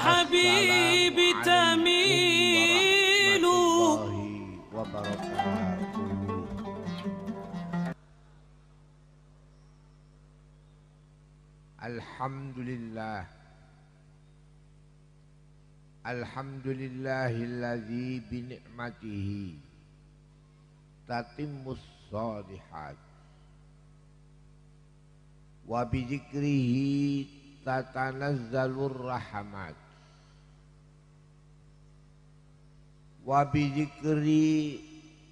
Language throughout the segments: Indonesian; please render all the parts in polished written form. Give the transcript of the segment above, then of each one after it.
الحبيب تميل. Alhamdulillah. Alhamdulillahilladzi bi ni'matihi tatimmus shalihat wa bi dzikrihi tatanazzalur rahmat wa bi dzikri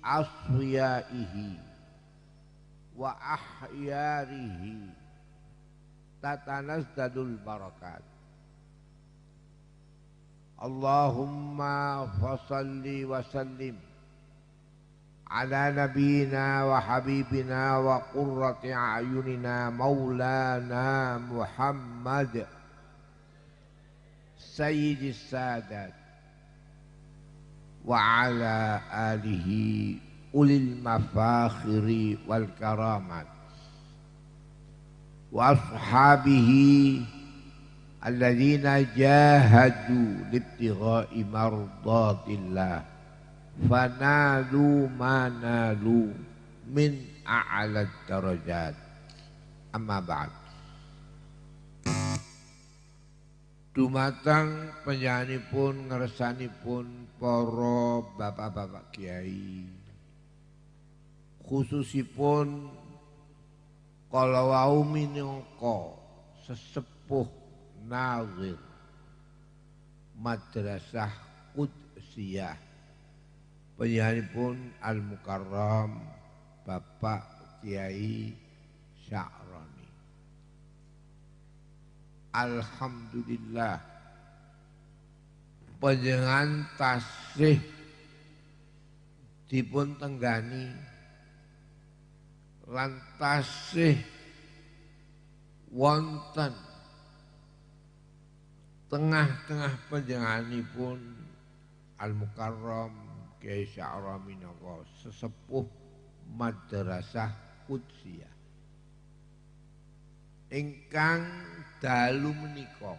asfiyaihi wa ahyarihi tatanazzalul barakat. Allahumma fasalli wa sallim ala nabiyyina wa habibina wa qurrati a'yunina maulana Muhammad sayyidis sadat wa ala alihi ulil mafakhiri wal karamat wa ashabihi alladzina jahadu libtigha'i mardatillah fanalu manalu min a'lad darajat. Amma ba'd. Dumateng panjenenganipun ngersanipun para bapak-bapak kiai, khususipun kala wau minangka sesepuh nazir Madrasah Qudsiyah panjenenganipun Al Mukarram Bapak Kiai Sya'roni. Alhamdulillah panjenengan tasih dipun tenggani lan tasih wonten tengah-tengah panjenenganipun Al Mukarram Kiai Sya'roni minangka sesepuh Madrasah Qudsiyah ingkang dalu menika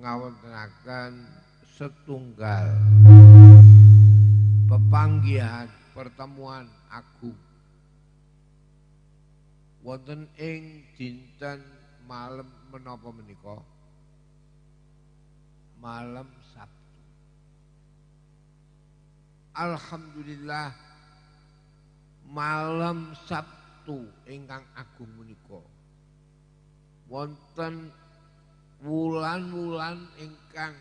ngawontenaken setunggal pepanggihan pertemuan agung wonten ing dinten malam menapa menika malam Sabtu. Alhamdulillah malam Sabtu ingkang agung menika wonten wulan-wulan ingkang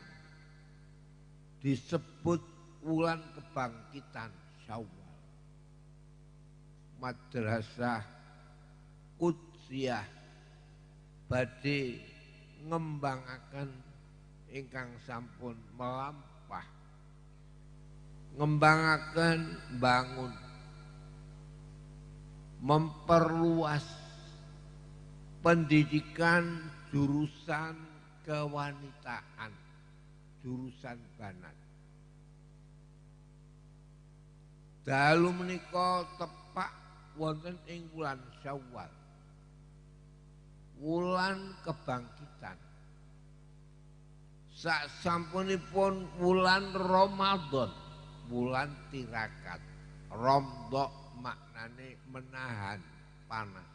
disebut wulan kebangkitan Syawal. Madrasah Qudsiyah badhe ngembangaken ingkang sampun melampah, ngembangaken bangun, memperluas pendidikan jurusan kewanitaan, jurusan banat. Dalu menika tepak wonten ing wulan Syawal, wulan kebangkitan. Sak sampunipun wulan Ramadan, wulan tirakat. Romdok maknane menahan panas.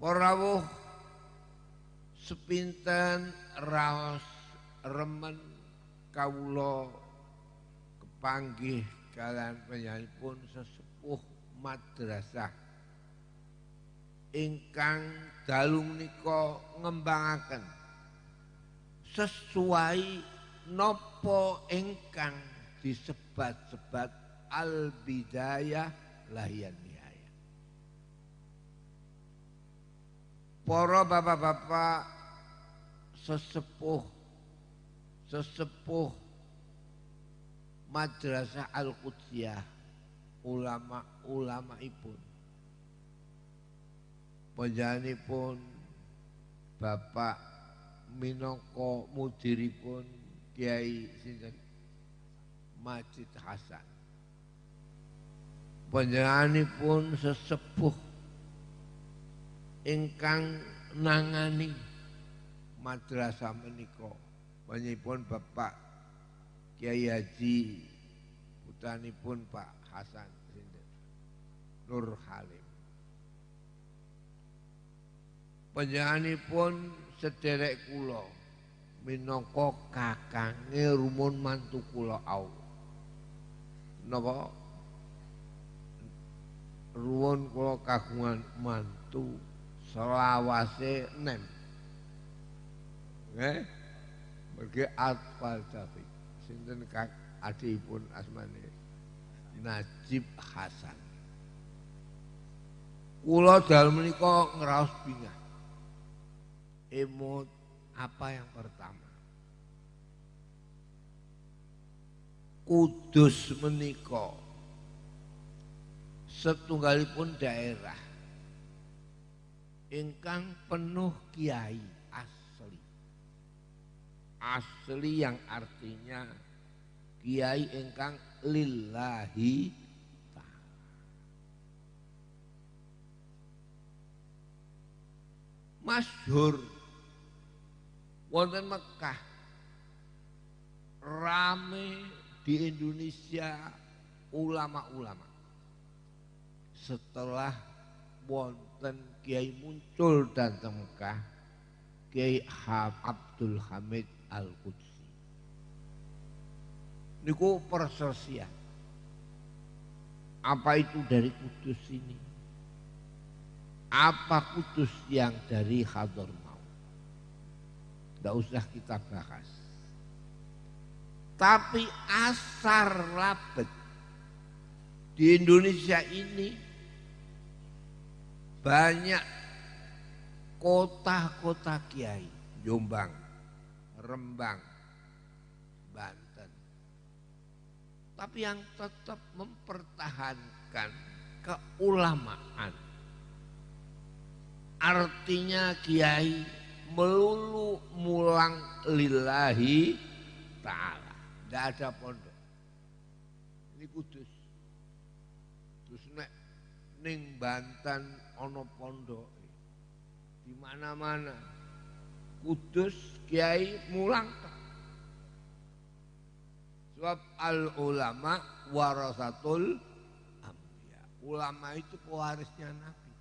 Para rawuh sepinten raos remen kawula kepanggih kalian panjenenganipun sesepuh madrasah ingkang dalu menika ngembangaken sesuai napa ingkang disebat-sebat al-bidayah lahiyan nihayah. Para bapak-bapak sesepuh Madrasah Al-Qudsiyah, ulama-ulamaipun, panjenenganipun Bapak minangka mudiripun Kiai sinten Majid Hasan, panjenenganipun sesepuh ingkang nangani madrasah menika panjenenganipun Bapak Kiai Haji putranipun Pak Hasan Nur Halim. Panjenenganipun sederek kula minangka kakange rumun mantu kula au. Napa ruwun kula kagungan mantu selawase 6. Nggih. Mergi Atfal David. Sinten kak adipun asmane Najib Hasan. Kula dalem menika ngraos bingah. Emot apa yang pertama? Kudus menika setunggalipun daerah ingkang penuh kiai asli yang artinya kiai ingkang lillahi ta'ala. Masyhur wonten Mekah, rame di Indonesia ulama-ulama. Setelah wonten kiai muncul dan Mekah, Kiai Abdul Hamid Al-Qudsi. Niku perselisihan. Apa itu dari Kudus ini? Apa Kudus yang dari Hadramaut? Tidak usah kita bahas. Tapi asar labet di Indonesia ini banyak kota-kota kiai, Jombang, Rembang, Banten. Tapi yang tetap mempertahankan keulamaan. Artinya kiai melulu mulang lillahi ta'ala. Tidak ada pondok. Ini Kudus. Terus ning Banten ono pondok. Di mana-mana Kudus kiai mulang. Sebab al ulama warasatul anbiya. Ulama itu pewarisnya Nabi.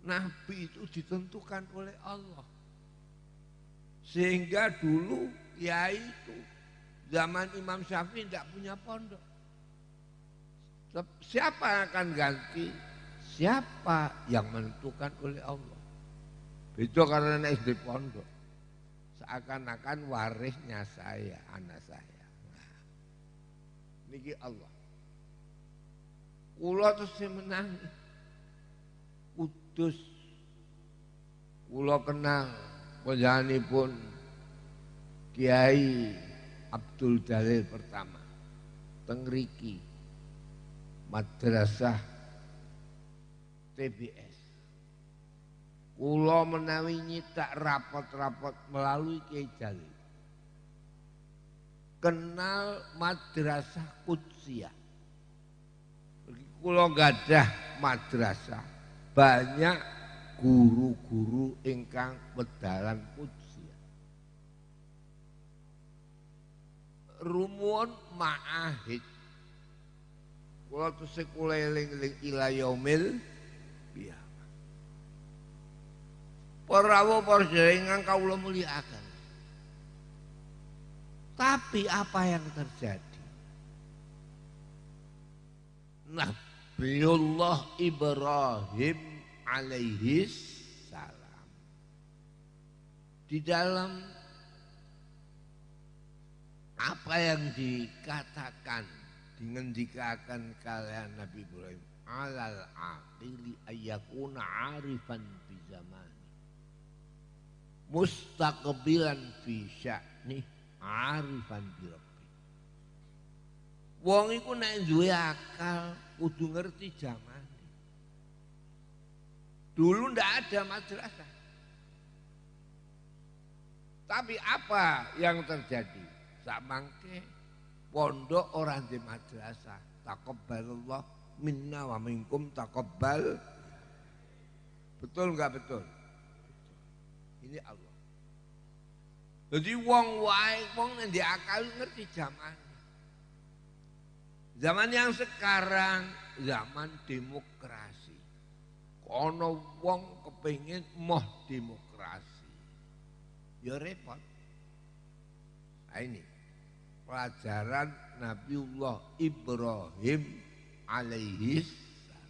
Nabi itu ditentukan oleh Allah. Sehingga dulu kiai itu zaman Imam Syafi'i tidak punya pondok. Siapa yang akan ganti? Siapa yang menentukan oleh Allah? Itu karena SD pondok. Seakan-akan warisnya saya, anak saya. Nah, niki Allah. Kula terus menang. Kudus. Kula kenal panjenenganipun Kiai Abdul Jalil pertama. Teng mriki madrasah TBS. Kula menawi nyitak rapot-rapot melalui Kiai Jalil. Kenal madrasah Qudsiyah. Kula gadah madrasah, banyak guru-guru ingkang pedalan Qudsiyah. Rumun ma'ahid. Kula tesih kula eling-eling ila yaumil qiyamah. Para rawuh para sedherek kawula mulyakaken. Tapi apa yang terjadi? Nabiullah Ibrahim alaihi salam di dalam apa yang dikatakan dingendikaken kalian Nabi Ibrahim alal aqili ayyakuna arifan bi zamani mustaqbilan fi sya'ni arifan bi rabbi. Wong iku nek duwe akal kudu ngerti zaman. Dulu ndak ada madrasah. Tapi apa yang terjadi? Sak mangke pondok orang di madrasah. Taqabbalallah minna wa minkum taqabbal. Betul enggak betul? Ini Allah. Jadi wong wae wong ndek akal ngerti zaman. Zaman yang sekarang zaman demokrasi. Kono wong kepengin moh demokrasi. Ya repot. Nah ini pelajaran Nabiullah Ibrahim alaihi salam.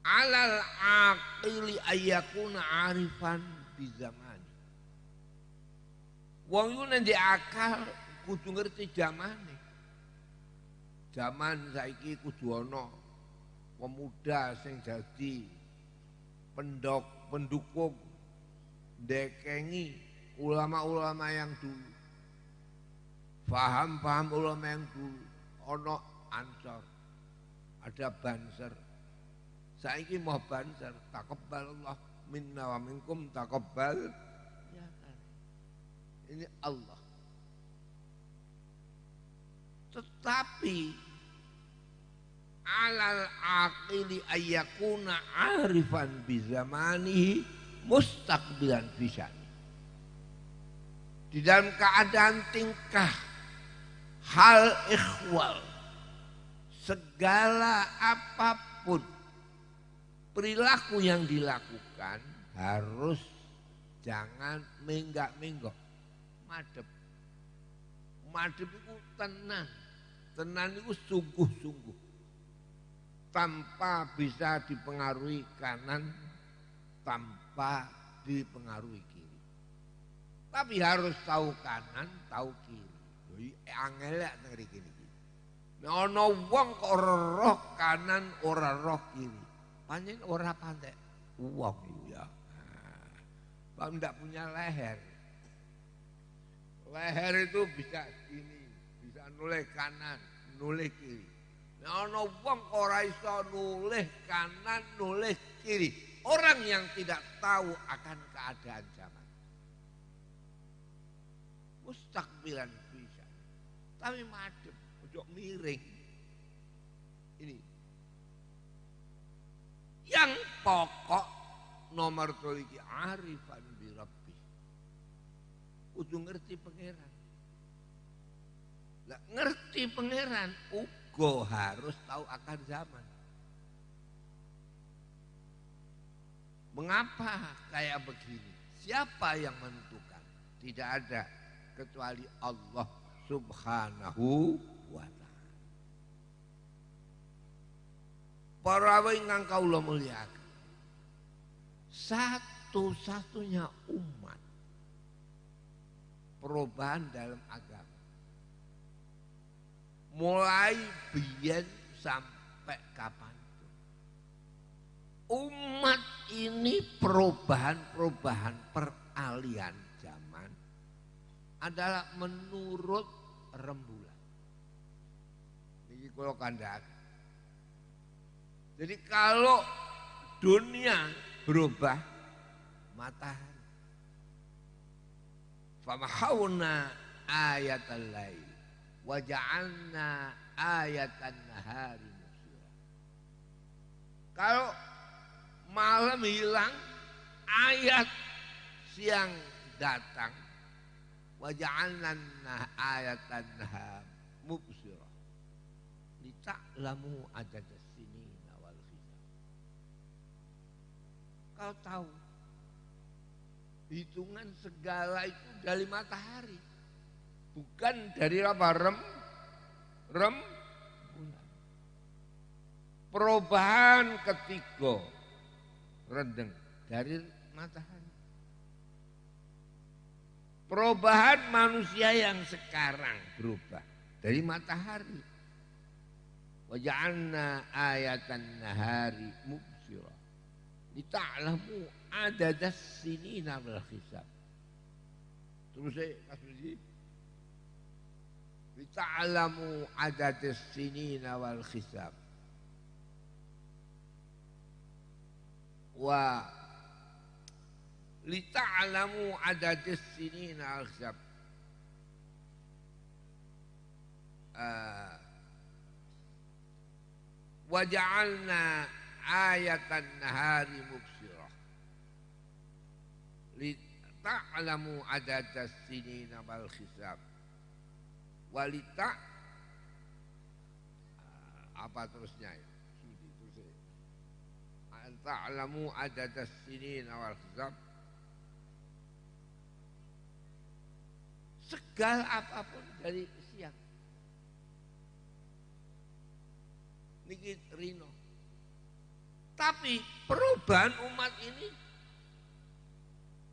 Alal aqili ayyakuna arifan bi zaman. Wong iku nek akal kudu ngerti zamane. Zaman saiki kudu ana pemuda sing dadi pendukung ndekengi ulama-ulama yang dulu. Paham ulama yang dulu. Ana Ansor, ada Banser. Saiki mau Banser, taqabbalallah minna wa minkum taqabbal. Ya kan. Ini Allah. Tetapi alal aqili ayyakuna arifan bi zamanihi mustaqbilan fisani. Di dalam keadaan tingkah hal ikhwal segala apapun perilaku yang dilakukan harus jangan menggak-menggok, madep. Madep itu tenang. Tenang itu sungguh-sungguh. Tanpa bisa dipengaruhi kanan, tanpa dipengaruhi kiri. Tapi harus tahu kanan, tahu kiri. Jadi angel ya ngeri gini. Nah, ana wong kok ora roh kanan, ora roh kiri. Pancen ora pandai. Wong ya. Nah, ndak punya leher. Leher itu bisa gini, bisa nulih kanan, nulih kiri. Nah, ana wong ora iso nulih kanan, nulih kiri. Orang yang tidak tahu akan keadaan zaman. Mustaqbilan bisa. Tapi madhep, ojo miring. Ini. Yang pokok nomor 3 arifan bi rabbi. Kudu ngerti pangeran. Lah ngerti pangeran uga harus tahu akan zaman. Mengapa kayak begini? Siapa yang menentukan? Tidak ada kecuali Allah Subhanahu wa ta'ala. Para ingkang kawula mulyakaken. Satu-satunya umat perubahan dalam agama. Mulai biyen sampai kapan. Umat ini perubahan peralihan zaman adalah menurut rembulan. Ini kalau kandhani. Jadi kalau dunia berubah, matahari. Famahawna ayatal lail wa ja'alna ayatan nahari musira. Kalau malam hilang, ayat siang datang. Wa ja'alna ayatan nahar mubsira. Lita'lamu adadas sinina wal hisab. Kau tahu hitungan segala itu dari matahari, bukan dari apa rem bulan. Perubahan ketiga rendeng dari matahari. Perubahan manusia yang sekarang berubah dari matahari. Wa ja'alna ayatan nahari mubsira. Lita'lamu adadas sinina wal hisab. Terus saya kasih lita'lamu adadas sinina wal hisab. Wa lita'lamu adadas sinina wal hisab. Wa ja'alna ayatan nahari mubsirah. li ta'lamu adadas sinina wal hisab walita apa terusnya ya? Ta'lamu adadas sinina wal hisab, segala apapun dari siang niki rino. Tapi perubahan umat ini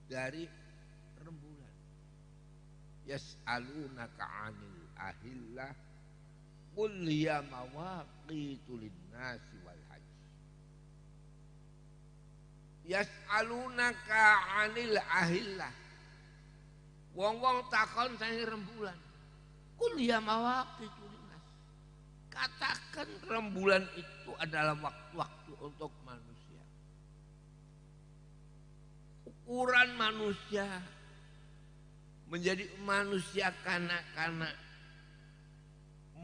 dari rembulan. Yas'alunaka 'anil ahillah qul hiya mawaqitu lin-nasi wal hajj. Yas'alunaka 'anil ahillah. Wong-wong takon sange rembulan. Qul hiya mawaqitu lin-nas. Katakan rembulan itu adalah waktu-waktu untuk manusia. Ukuran manusia menjadi manusia kanak-kanak,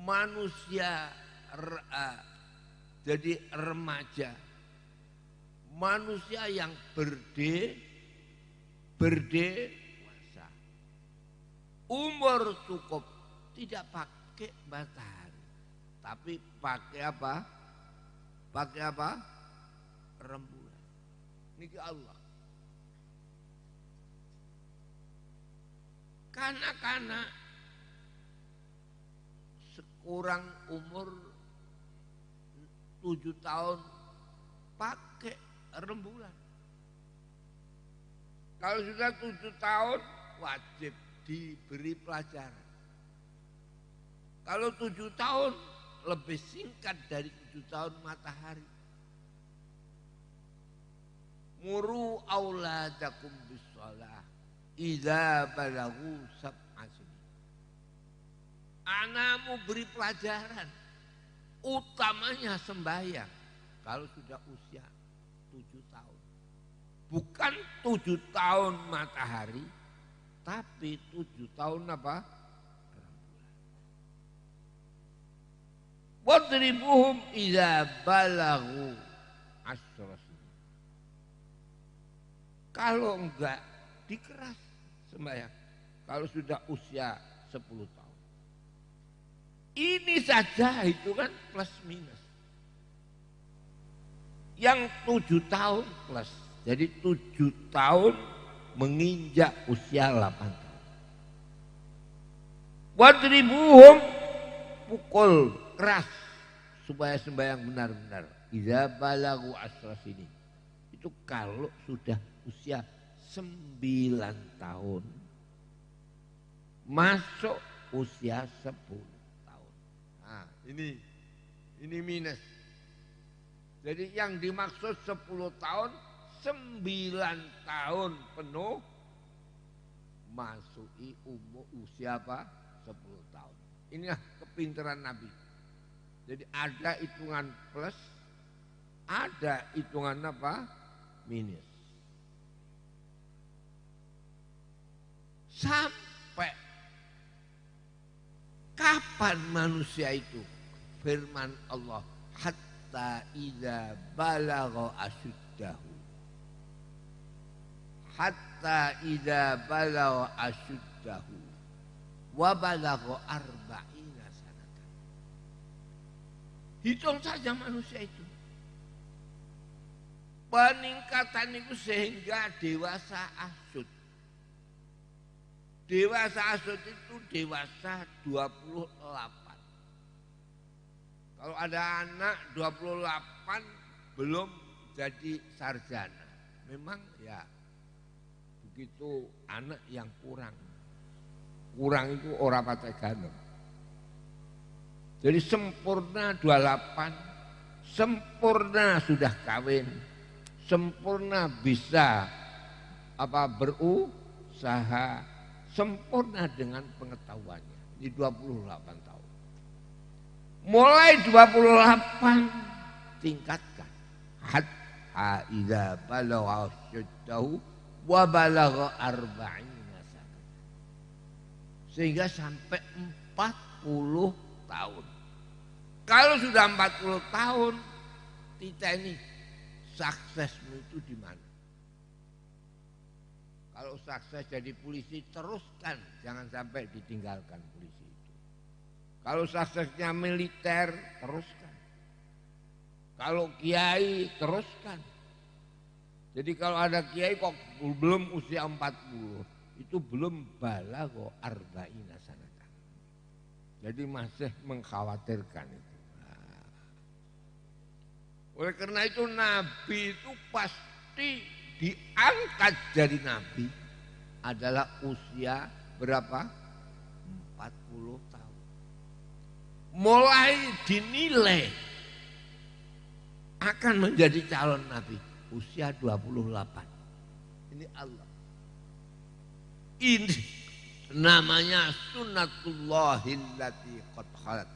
manusia jadi remaja, manusia yang berdewasa, umur cukup, tidak pakai matahari, tapi pakai apa? Pakai apa? Rembulan. Niki Allah. Kanak-kanak sekurang umur 7 tahun pakai rembulan. Kalau sudah 7 tahun wajib diberi pelajaran. Kalau 7 tahun lebih singkat dari 7 tahun matahari. Muru auladakum bis-shalah idza balaghu sab'a sinin. Anakmu beri pelajaran, utamanya sembahyang kalau sudah usia 7 tahun. Bukan 7 tahun matahari, tapi 7 tahun apa? Wadribuhum idza balaghu asyra sinin. Kalau enggak dikeras sembahyang kalau sudah usia 10 tahun. Ini saja hitungan plus minus. Yang 7 tahun plus. Jadi 7 tahun menginjak usia 8 tahun. Wadribuhum, pukul keras supaya sembahyang benar-benar. Idza balaghu asyra sinin. Itu kalau sudah usia 9 tahun masuk usia 10 tahun. Nah, ini minus. Jadi yang dimaksud 10 tahun 9 tahun penuh masuki umur usia apa? 10 tahun. Inilah kepintaran Nabi. Jadi ada hitungan plus, ada hitungan apa? Minus. Sampai kapan manusia itu? Firman Allah, hatta idza balagha asyuddahu. Hatta idza balagha asyuddahu wa balagha arba'ina sanatan. Hitung saja manusia itu. Peningkatan itu sehingga dewasa asyud. Dewasa asyud itu dewasa 28. Kalau ada anak 28 belum jadi sarjana. Memang ya begitu anak yang kurang. Kurang itu ora patek ganem. Jadi sempurna 28, sempurna sudah kawin, sempurna bisa berusaha, sempurna dengan pengetahuannya. Ini 28 tahun. Mulai 28 tingkatkan. Hatta idza balagha asyuddahu wa balagha arba'ina sanatan. Sehingga sampai 40 tahun. Kalau sudah 40 tahun, kita ini suksesmu itu di mana? Kalau sukses jadi polisi teruskan, jangan sampai ditinggalkan polisi itu. Kalau suksesnya militer teruskan. Kalau kiai teruskan. Jadi kalau ada kiai kok belum usia 40, itu belum balagho arba'ina sanatan. Jadi masih mengkhawatirkan itu. Nah. Oleh karena itu Nabi itu pasti diangkat jadi Nabi adalah usia berapa? 40 tahun. Mulai dinilai akan menjadi calon Nabi usia 28. Ini Allah. Ini namanya sunnatullahillati qad khalat.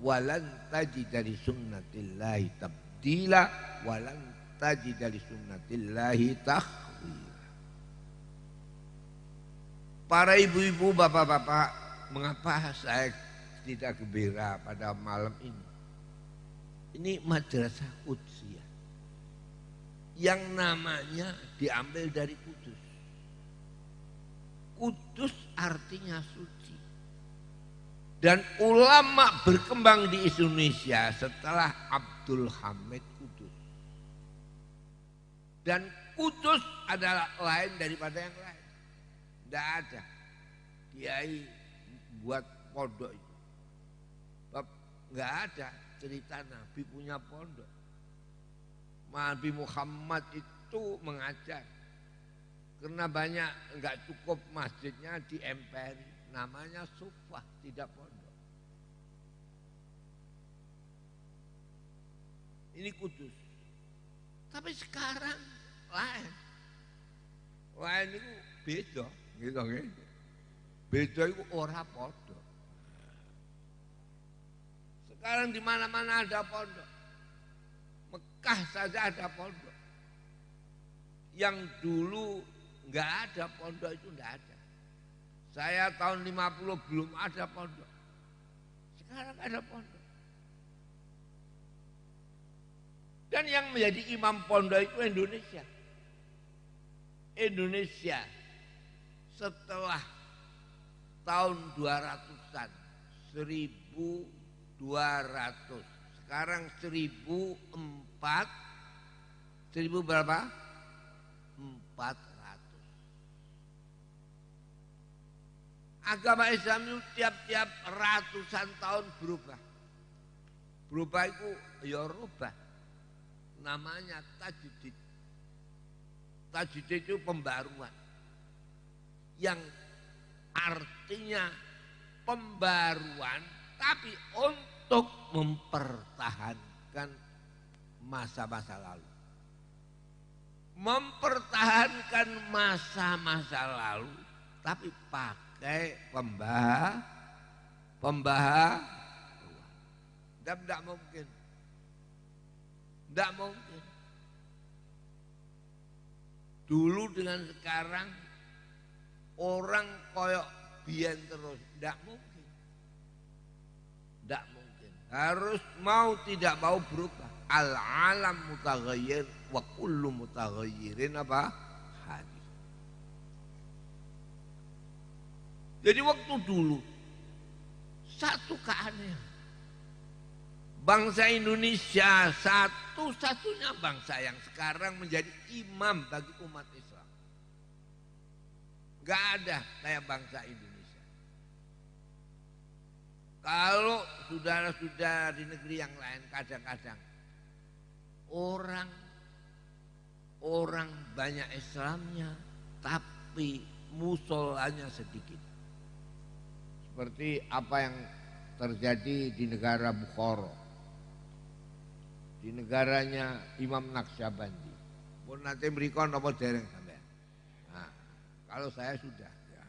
Walan tajida li sunnatillahi tabdila walan tajida li sunnatillahi takhwira. Para ibu-ibu, bapak-bapak, mengapa saya tidak gembira pada malam ini? Ini madrasah Qudsiyah yang namanya diambil dari Kudus. Kudus artinya suci. Dan ulama berkembang di Indonesia setelah Abdul Hamid Kudus. Dan Kudus adalah lain daripada yang lain. Tidak ada kiai buat pondok itu. Enggak ada cerita Nabi punya pondok. Nabi Muhammad itu mengajar. Karena banyak enggak cukup masjidnya di emperi. Namanya sufah, tidak pondok. Ini Kudus. Tapi sekarang lain. Lain itu beda. Gitu, gitu. Beda itu ora pondok. Sekarang di mana-mana ada pondok. Mekah saja ada pondok. Yang dulu enggak ada pondok itu enggak ada. Saya tahun 50 belum ada pondok. Sekarang ada pondok. Dan yang menjadi imam pondok itu Indonesia. Indonesia setelah tahun 200-an, 1200, sekarang 1000 berapa? 400. Agama Islam itu tiap-tiap ratusan tahun berubah. Berubah itu ya rubah. Namanya tajdid. Tajdid itu pembaruan. Yang artinya pembaruan tapi untuk mempertahankan masa-masa lalu. Mempertahankan masa-masa lalu tapi pakai pembaharuan. Tidak mungkin. Tidak mungkin. Dulu dengan sekarang orang koyok biyen terus. Tidak mungkin. Tidak mungkin. Harus mau tidak mau berubah. Al-alam mutaghayyir wa kullu mutaghayyirin apa? Hadis. Jadi waktu dulu satu keanehan. Bangsa Indonesia satu-satunya bangsa yang sekarang menjadi imam bagi umat Islam. Gak ada kayak bangsa Indonesia. Kalau saudara-saudara di negeri yang lain kadang-kadang orang banyak Islamnya tapi musolanya sedikit. Seperti apa yang terjadi di negara Bukhara. Di negaranya Imam Naqsyabandi. Pun nanti mereka apa dereng sampean. Nah, kalau saya sudah. Ya.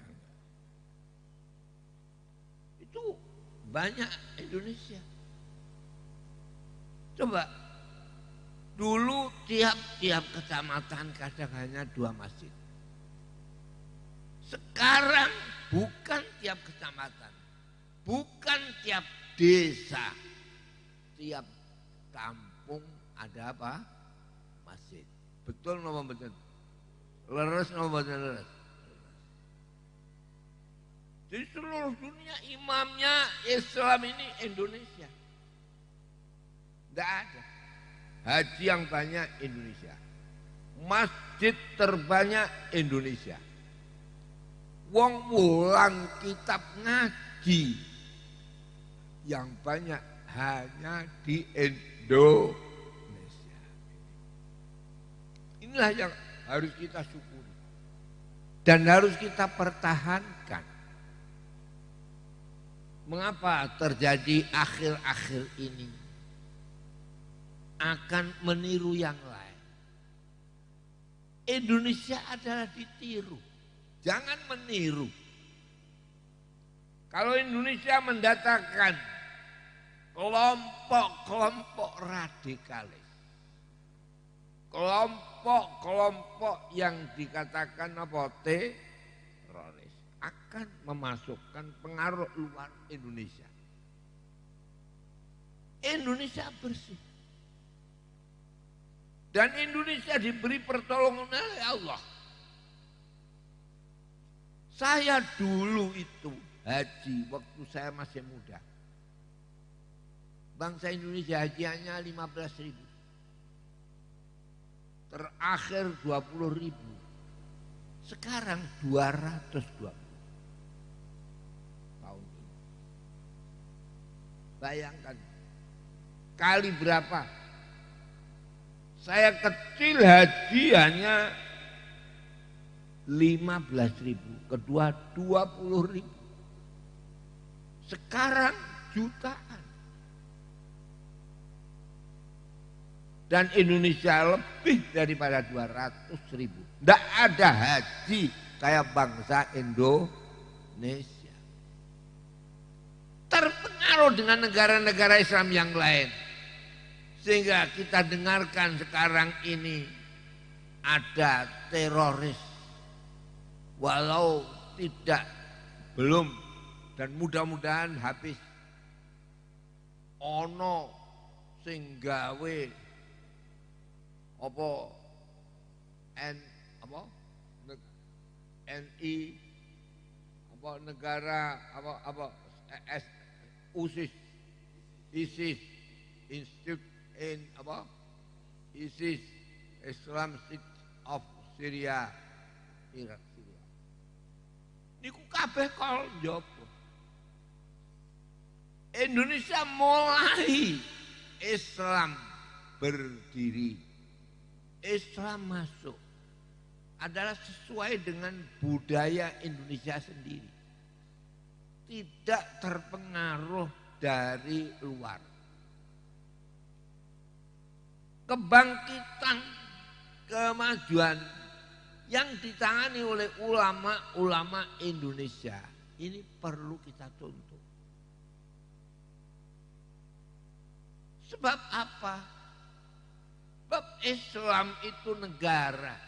Itu banyak Indonesia. Coba dulu tiap-tiap kecamatan kadang hanya 2 masjid. Sekarang bukan tiap kecamatan, bukan tiap desa, tiap kampung ada apa? Masjid. Betul napa mboten? Leres napa mboten leres? Di seluruh dunia imamnya Islam ini Indonesia. Tidak ada. Haji yang banyak Indonesia. Masjid terbanyak Indonesia. Wong wulang kitab ngaji yang banyak hanya di Indonesia. Inilah yang harus kita syukuri dan harus kita pertahankan. Mengapa terjadi akhir-akhir ini akan meniru yang lain? Indonesia adalah ditiru, jangan meniru. Kalau Indonesia mendatangkan kelompok-kelompok radikalis, kelompok-kelompok yang dikatakan teroris, akan memasukkan pengaruh luar Indonesia. Indonesia bersih. Dan Indonesia diberi pertolongan oleh Allah. Saya dulu itu haji waktu saya masih muda. Bangsa Indonesia hajiannya 15.000. Terakhir 20.000. Sekarang 220. Tahun ini. Bayangkan kali berapa? Saya kecil haji hanya 15.000, kedua 20.000. Sekarang jutaan. Dan Indonesia lebih daripada 200.000. Tidak ada haji kayak bangsa Indonesia. Terpengaruh dengan negara-negara Islam yang lain. Sehingga kita dengarkan sekarang ini ada teroris. Walau belum dan mudah-mudahan habis. Ono sing gawe NI negara ISIS Institute ISIS Islam State of Syria Irak Syria. Niku kabeh kol njopo. Indonesia mulai Islam berdiri, Islam masuk adalah sesuai dengan budaya Indonesia sendiri. Tidak terpengaruh dari luar. Kebangkitan, kemajuan yang ditangani oleh ulama-ulama Indonesia ini perlu kita tuntut. Sebab apa? Sebab Islam itu negara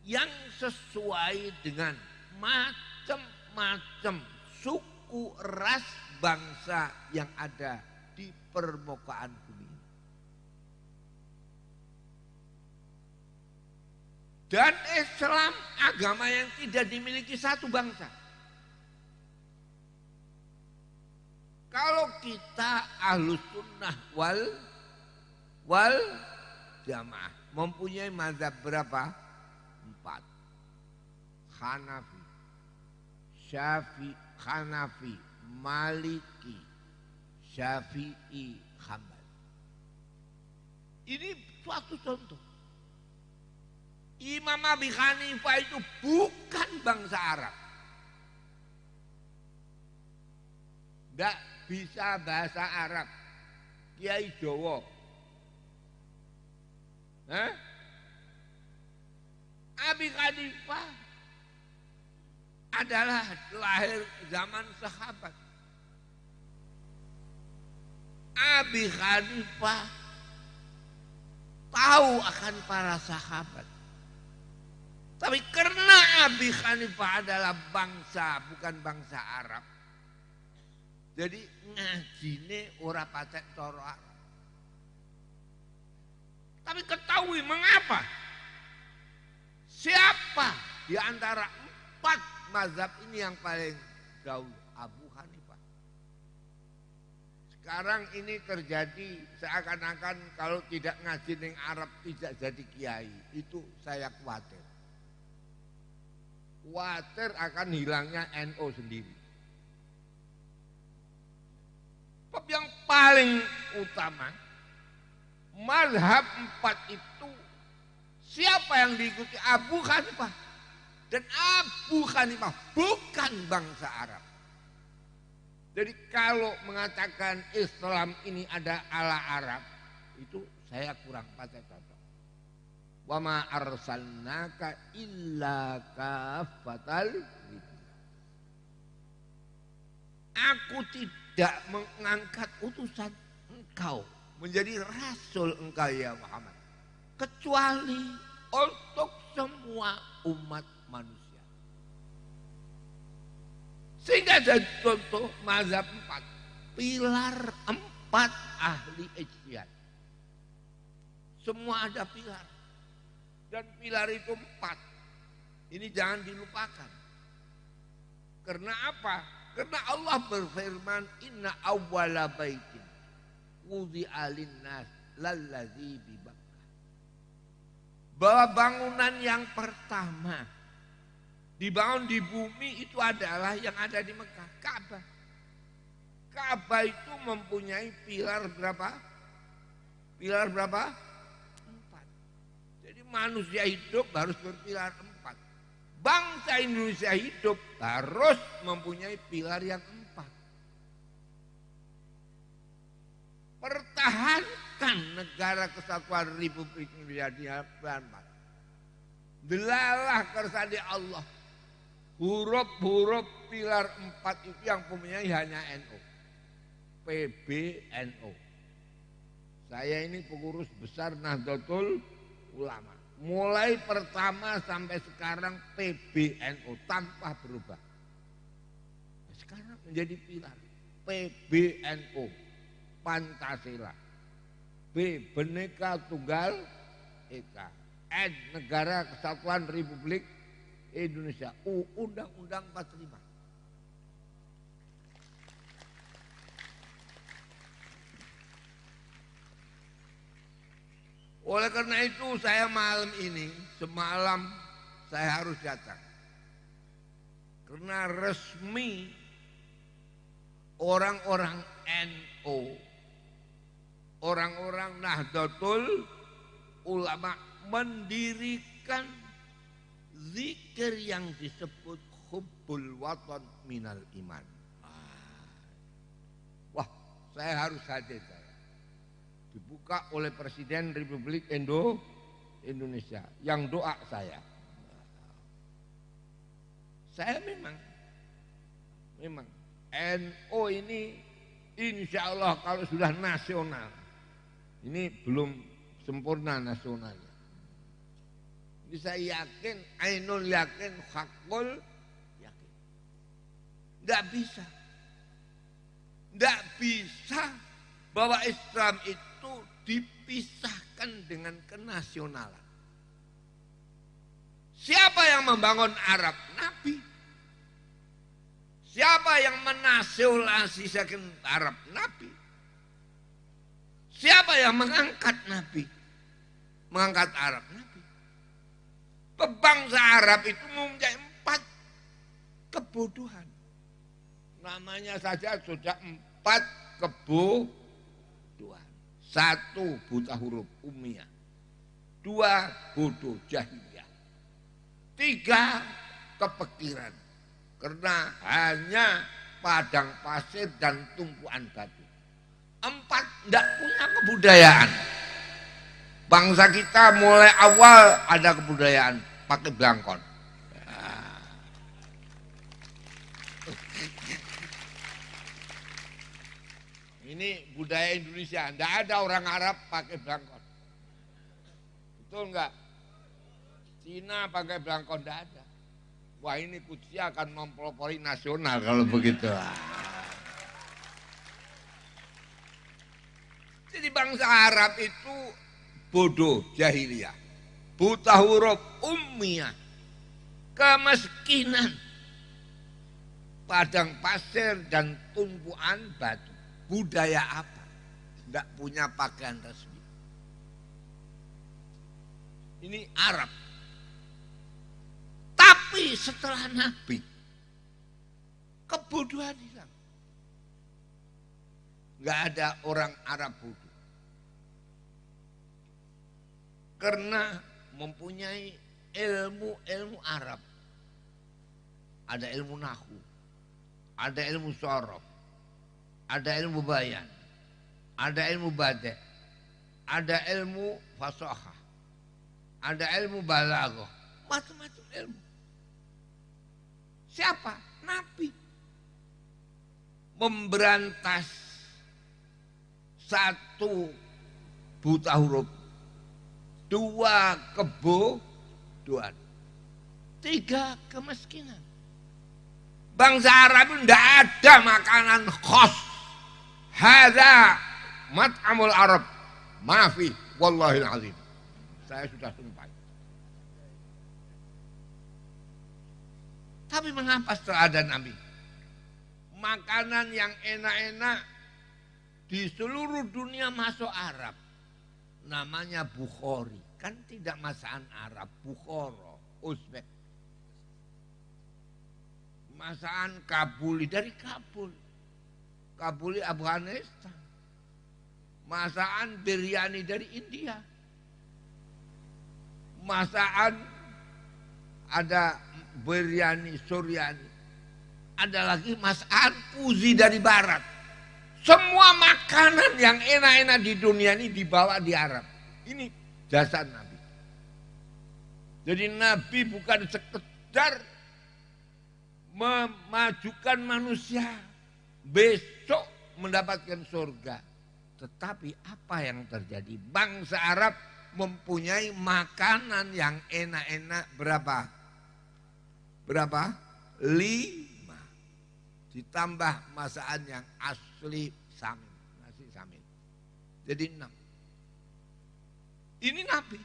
yang sesuai dengan macam-macam suku, ras, bangsa yang ada di permukaan bumi. Dan Islam agama yang tidak dimiliki satu bangsa. Kalau kita Ahlus Sunnah wal Jamaah mempunyai mazhab berapa? 4. Hanafi, Maliki, Syafi'i, Hambali. Ini suatu contoh. Imam Abi Hanifah itu bukan bangsa Arab. Tidak bisa bahasa Arab. Kiai Jawa. Abi Hanifah adalah lahir zaman sahabat. Abi Hanifah tahu akan para sahabat. Tapi karena Abi Hanifah adalah bangsa, bukan bangsa Arab. Jadi ngajine ora patek cara Arab. Tapi ketahui mengapa? Siapa di antara 4 mazhab ini yang paling dahulu Abu Hanifah. Sekarang ini terjadi seakan-akan kalau tidak ngaji ning Arab tidak jadi kiai. Itu saya khawatir. Khawatir akan hilangnya NU sendiri. Sebab yang paling utama, mazhab 4 itu siapa yang diikuti? Abu Hanifah. Dan Abu Hanifah bukan bangsa Arab. Jadi kalau mengatakan Islam ini ada ala Arab, itu saya kurang pakai cocok. Wa ma arsalnaka illa kafatal. Aku tidak mengangkat utusan engkau menjadi rasul engkau ya Muhammad, kecuali untuk semua umat manusia. Sehingga jadi contoh mazhab 4, pilar 4 ahli ijtihad. Semua ada pilar. Dan pilar itu 4. Ini jangan dilupakan. Karena apa? Karena Allah berfirman, inna awwala baitin wudi'a linnas lallazi bi Bakkah. Bahwa bangunan yang pertama dibangun di bumi itu adalah yang ada di Mekah, Ka'bah. Ka'bah itu mempunyai pilar berapa? Pilar berapa? 4. Jadi manusia hidup harus berpilar 4. Bangsa Indonesia hidup harus mempunyai pilar yang 4. Pertahankan negara kesatuan Republik Indonesia 4. Delalah kersane Allah. Huruf-huruf pilar 4 itu yang mempunyai hanya NU. PBNU. Saya ini pengurus besar Nahdlatul Ulama. Mulai pertama sampai sekarang PBNU tanpa berubah. Sekarang menjadi pilar. PBNU, Pancasila. B, Bhinneka Tunggal Ika. N, Negara Kesatuan Republik Indonesia. U, Undang-Undang 45. Oleh karena itu saya malam ini, semalam saya harus datang. Karena resmi orang-orang NU, orang-orang Nahdlatul Ulama mendirikan zikir yang disebut hubbul watan minal iman. Wah, saya harus hadir. Dibuka oleh Presiden Republik Indonesia yang doa saya. Saya memang NU ini insya Allah kalau sudah nasional, ini belum sempurna nasionalnya. Ini saya yakin, ainul yakin, hakul yakin. Tidak bisa bahwa Islam itu dipisahkan dengan kenasionalan. Siapa yang membangun Arab? Nabi. Siapa yang menasionalisasikan Arab? Nabi. Siapa yang mengangkat Nabi? Mengangkat Arab? Nabi. Bangsa Arab itu mempunyai 4 kebodohan. Namanya saja sudah 4 kebodohan. 1, buta huruf ummiyah. 2, bodoh jahiliyah. 3, kepekiran. Karena hanya padang pasir dan tumpuan batu. 4, tidak punya kebudayaan. Bangsa kita mulai awal ada kebudayaan pakai belangkon. Ini budaya Indonesia, tidak ada orang Arab pakai belangkon. Betul enggak? Cina pakai belangkon, tidak ada. Wah, ini Kudsi akan mempelopori nasional kalau begitu. Jadi bangsa Arab itu bodoh, jahiliyah, buta huruf, ummiyah, kemiskinan. padang pasir dan tumpuan batu. Budaya apa? Tidak punya pakaian resmi. Ini Arab. Tapi setelah Nabi, kebodohan hilang. Enggak ada orang Arab bodoh. Karena mempunyai ilmu Arab. Ada ilmu nahu, ada ilmu sorof, ada ilmu bayan, ada ilmu bade', ada ilmu fasahah, ada ilmu balaghah, macam-macam ilmu. Siapa? Nabi. Memberantas satu buta huruf, dua kebodohan, tiga kemiskinan. Bangsa Arab itu tidak ada makanan khas. Hadza mat'amul Arab. Maafi, wallahil azim. Saya sudah sumpah. Tapi mengapa setelah ada Nabi? Makanan yang enak-enak di seluruh dunia masuk Arab. Namanya Bukhari. Kan tidak masakan Arab. Bukhara, Uzbek. Masakan Kabuli dari Kabul. Kabuli Afghanistan. Masakan biryani dari India. Masakan ada biryani Suryani. Ada lagi masakan kuzi dari barat. Semua makanan yang enak-enak di dunia ini dibawa di Arab. Ini jasa Nabi. Jadi Nabi bukan sekedar memajukan manusia besok mendapatkan surga. Tetapi apa yang terjadi? Bangsa Arab mempunyai makanan yang enak-enak berapa? Berapa? 5. Ditambah masakan yang asli samin, nasi samin. Jadi 6. Ini Nabi.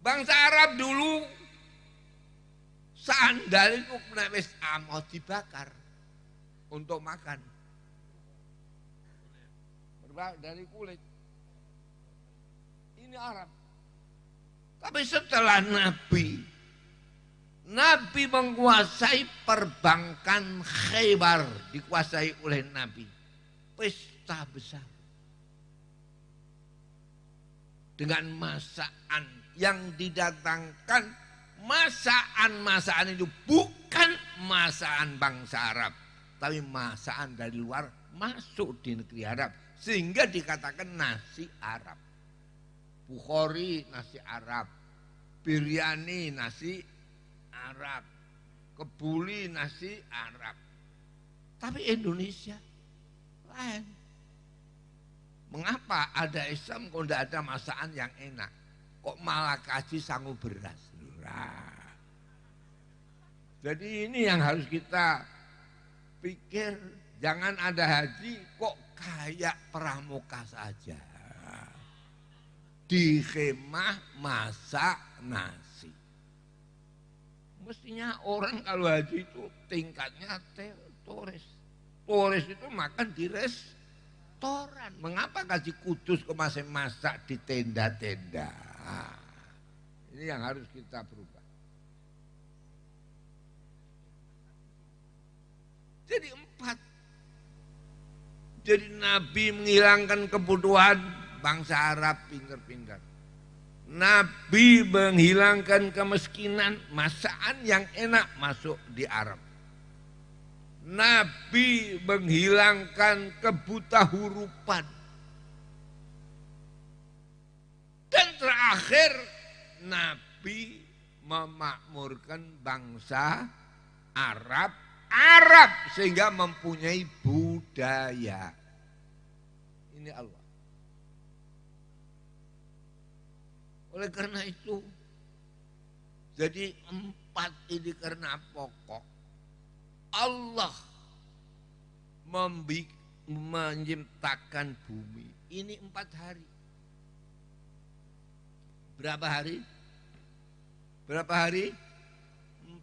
Bangsa Arab dulu sandal itu wis amos dibakar untuk makan. Berbagai dari kulit. Ini Arab. Tapi setelah Nabi menguasai perbankan Khaybar, dikuasai oleh Nabi. Pesta besar. Dengan masakan yang didatangkan. Masakan itu bukan masakan bangsa Arab, tapi masakan dari luar masuk di negeri Arab, sehingga dikatakan nasi Arab. Bukhari nasi Arab, biryani nasi Arab, kebuli nasi Arab. Tapi Indonesia lain. Mengapa ada Islam kok tidak ada masakan yang enak? Kok malah kasih sangu beras? Jadi ini yang harus kita pikir. Jangan ada haji kok kayak pramuka saja. Di khemah masak nasi. Mestinya orang kalau haji itu tingkatnya turis. Turis itu makan di restoran. Mengapa kasih kudus kok masih masak di tenda-tenda? Ini yang harus kita berubah. Jadi 4. Jadi Nabi menghilangkan kebutuhan bangsa Arab pintar-pintar. Nabi menghilangkan kemiskinan, masakan yang enak masuk di Arab. Nabi menghilangkan kebutahurupan. Dan terakhir Nabi memakmurkan bangsa Arab sehingga mempunyai budaya. Ini Allah. Oleh karena itu, jadi 4 ini karena pokok. Allah menciptakan bumi. Ini 4 hari. Berapa hari? Berapa hari?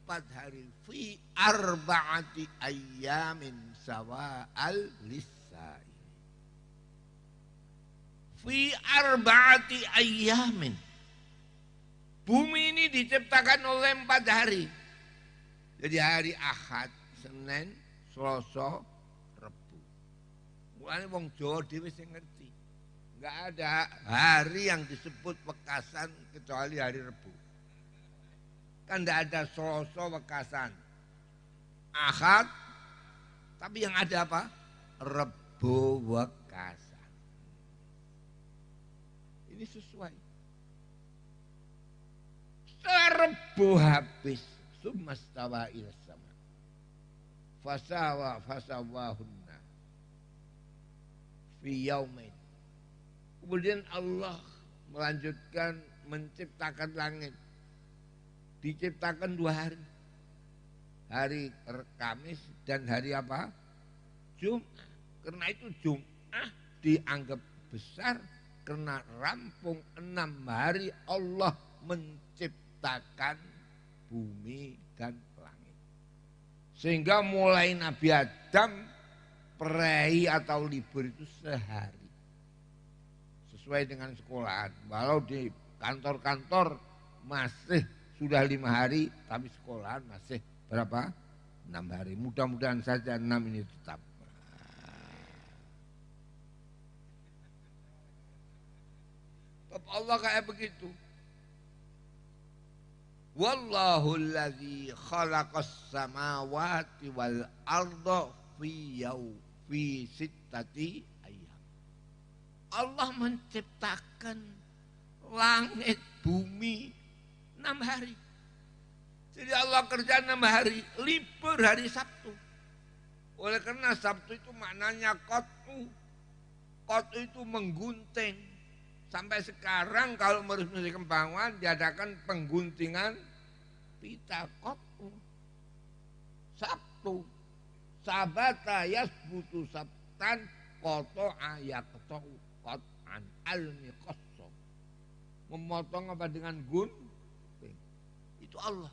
hari fi arba'ati ayyamin sawa'al lissa'i. Fi arba'ati ayyamin. Bumi ini diciptakan oleh 4 hari. Jadi hari Ahad, Senin, Selasa, Rebu. Mulane wong Jawa dhewe sing ngerti. Enggak ada hari yang disebut wekasan kecuali hari Rebu. Kan enggak ada Selasa wekasan. Ahad, tapi yang ada apa? Rebu wekasan. Ini sesuai. Setelah Rebu habis, summastawa ila sama. Fasawahunna fi yaumain. Kemudian Allah melanjutkan menciptakan langit. Diciptakan 2 hari. Hari Kamis dan hari apa? Jumat. Karena itu Jumat dianggap besar karena rampung 6 hari Allah menciptakan bumi dan langit. Sehingga mulai Nabi Adam prei atau libur itu sehari. Sesuai dengan sekolahan. Walau di kantor-kantor masih sudah 5 hari, tapi sekolahan masih berapa? 6 hari. Mudah-mudahan saja 6 ini tetap. Allah kayak begitu. Wallahu alladzi khalaqas samawati wal arda fi sittati ayyam. Allah menciptakan langit bumi 6 hari. Jadi Allah kerja 6 hari, libur hari Sabtu. Oleh karena Sabtu itu maknanya qat'u. Qat'u itu menggunting. Sampai sekarang kalau merusak Kembangan diadakan pengguntingan pita qat'u. Sabtu. Sabata yasbutu sabtan qata'a yaqta'u qat'an al-miqassam. Memotong apa dengan gunting. Itu Allah.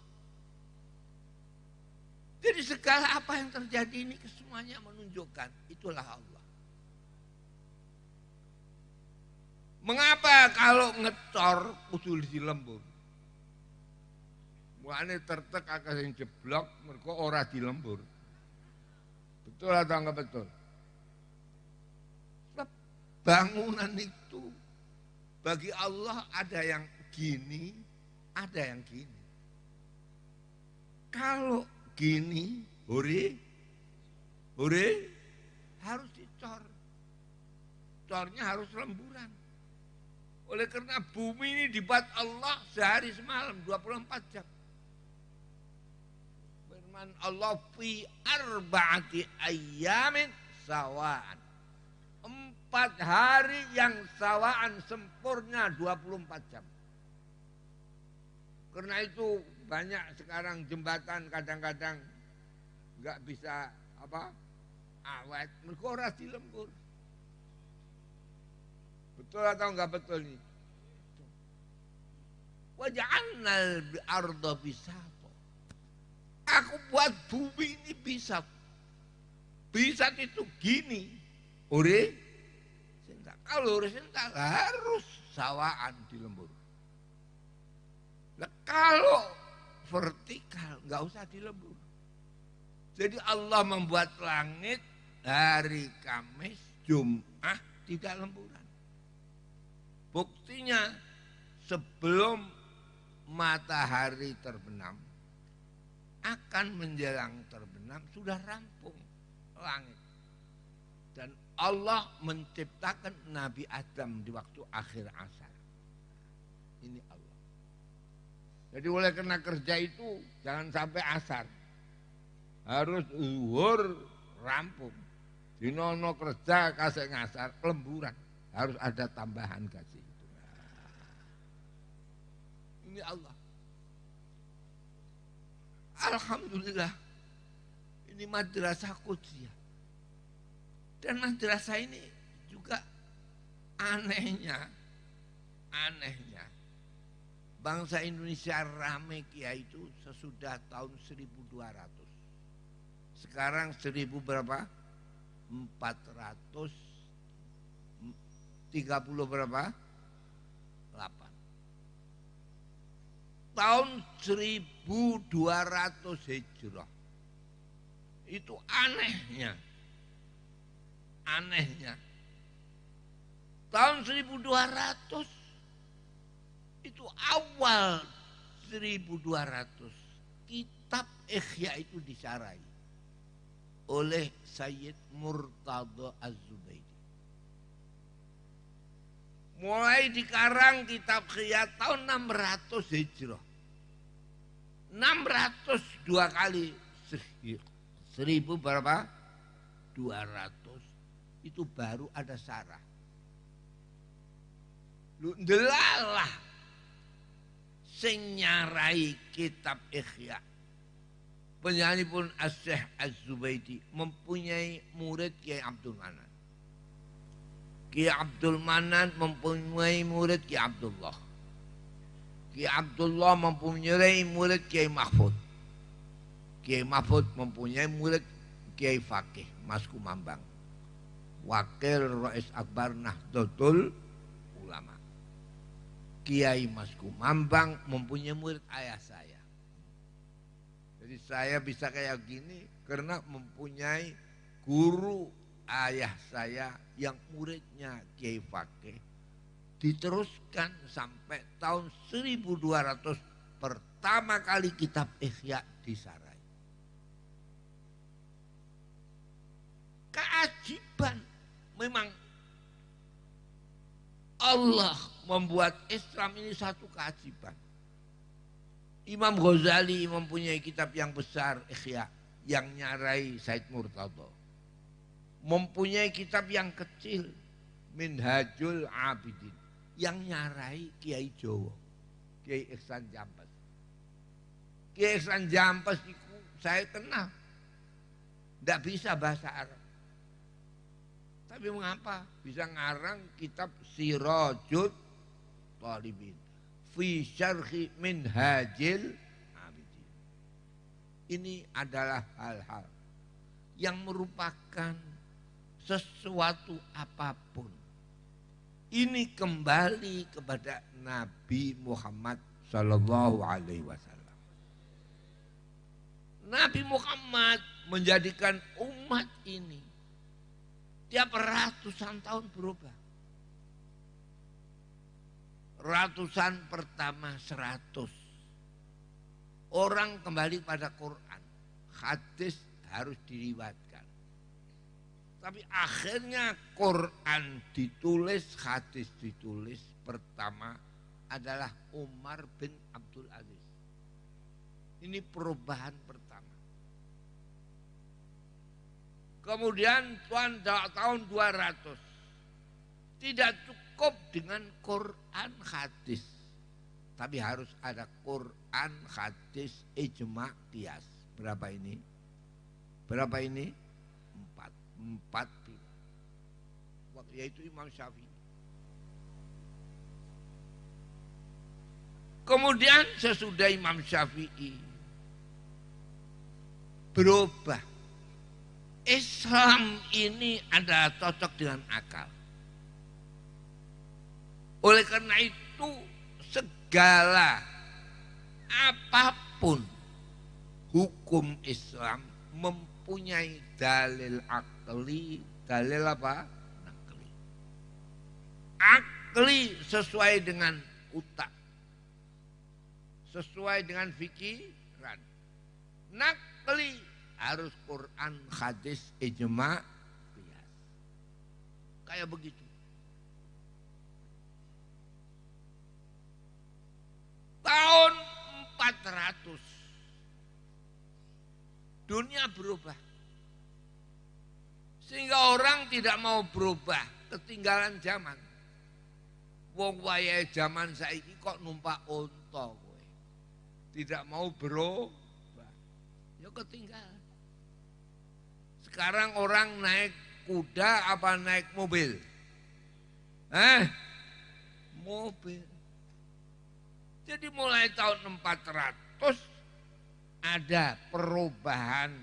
Jadi segala apa yang terjadi ini semuanya menunjukkan itulah Allah. Mengapa kalau ngecor kudu dilembur? Mulane tertek akeh sing jeblok mergo ora dilembur. Betul atau enggak betul? Sebab bangunan itu bagi Allah ada yang gini, ada yang gini. Kalau gini, hore harus dicor. Cornya harus lemburan. Oleh karena bumi ini dibuat Allah sehari semalam 24 jam. Firman Allah fi arba'ati ayyamin sawa'an. 4 hari yang sawa'an sempurna 24 jam. Karena itu banyak sekarang jembatan kadang-kadang enggak bisa awet, mergo ora dilembur. Betul atau enggak betul nih? Waja'alnal arda bisata. Aku buat bumi ini bisa. Bisa itu gini. Kalau horizontal harus sawaan dilembur. Nah, kalau vertikal enggak usah dilembur. Jadi Allah membuat langit hari Kamis, Jumat tidak lemburan. Buktinya sebelum matahari terbenam akan menjelang terbenam sudah rampung langit. Dan Allah menciptakan Nabi Adam di waktu akhir asar. Ini Allah. Jadi oleh karena kerja itu jangan sampai asar. Harus zuhur rampung. Dinono kerja kasih ngasar lemburan. Harus ada tambahan kasih itu. Ini Allah. Alhamdulillah. Ini madrasah Qudsiyah. Dan madrasah ini juga anehnya bangsa Indonesia rame kiai itu sesudah tahun 1200. Sekarang 1000 berapa? 430 berapa? 8. Tahun 1200 Hijrah. Itu anehnya. Tahun 1200 itu awal 1200 kitab Ihya itu disarai oleh Sayyid Murtada Az-Zubaidi. Mulai dikarang kitab Ihya tahun 600 Hijrah. 600 dua kali 1000 berapa? 200 itu baru ada sarah. Lu ndelalah sing nyarai kitab Ihya. Penyanyi pun As-Syekh Az-Zubaidi mempunyai murid Kiai Abdul Manan. Kiai Abdul Manan mempunyai murid Kiai Abdullah. Kiai Abdullah mempunyai murid Kiai Mahfud. Kiai Mahfud mempunyai murid Kiai Fakih Mas Kumambang, Wakil Rais Akbar Nahdlatul Ulama. Kiai Mas Kumambang mempunyai murid ayah saya. Jadi saya bisa kayak gini karena mempunyai guru ayah saya yang muridnya Kiai Fakih. Diteruskan sampai tahun 1200 pertama kali kitab Ihya disarai. Keajiban memang Allah membuat Islam ini satu keajiban. Imam Ghazali mempunyai kitab yang besar Ihya yang nyarai Said Murtada. Mempunyai kitab yang kecil Minhajul Abidin yang nyarai Kiai Jawa, Kiai Ihsan Jampes. Kiai Ihsan Jampes itu saya kenal. Tidak bisa bahasa Arab. Tapi mengapa bisa ngarang kitab Sirajul Talibin fi syarhi Minhajil Abidin. Ini adalah hal-hal yang merupakan sesuatu apapun. Ini kembali kepada Nabi Muhammad Sallallahu Alaihi Wasallam. Nabi Muhammad menjadikan umat ini tiap ratusan tahun berubah. Ratusan pertama 100. Orang kembali pada Quran. Hadis harus diriwayatkan. Tapi akhirnya Quran ditulis, hadis ditulis. Pertama adalah Umar bin Abdul Aziz. Ini perubahan pertama. Kemudian tahun 200. Tidak cukup dengan Quran hadis. Tapi harus ada Quran hadis ijma qiyas. Berapa ini? Berapa ini? 4 yaitu Imam Syafi'i. Kemudian sesudah Imam Syafi'i berubah. Islam ini adalah cocok dengan akal. Oleh karena itu segala apapun hukum Islam mempunyai dalil akli, dalil apa? Nakli. Akli sesuai dengan utak, sesuai dengan fikiran. Nakli harus Quran, hadis, ijma, qiyas. Kayak begitu. Tahun 400 dunia berubah. Sehingga orang tidak mau berubah, ketinggalan zaman. Wong wayahe zaman saiki kok numpak unta kowe. Tidak mau berubah. Ya ketinggalan. Sekarang orang naik kuda apa naik mobil? Mobil. Jadi mulai tahun 400 ada perubahan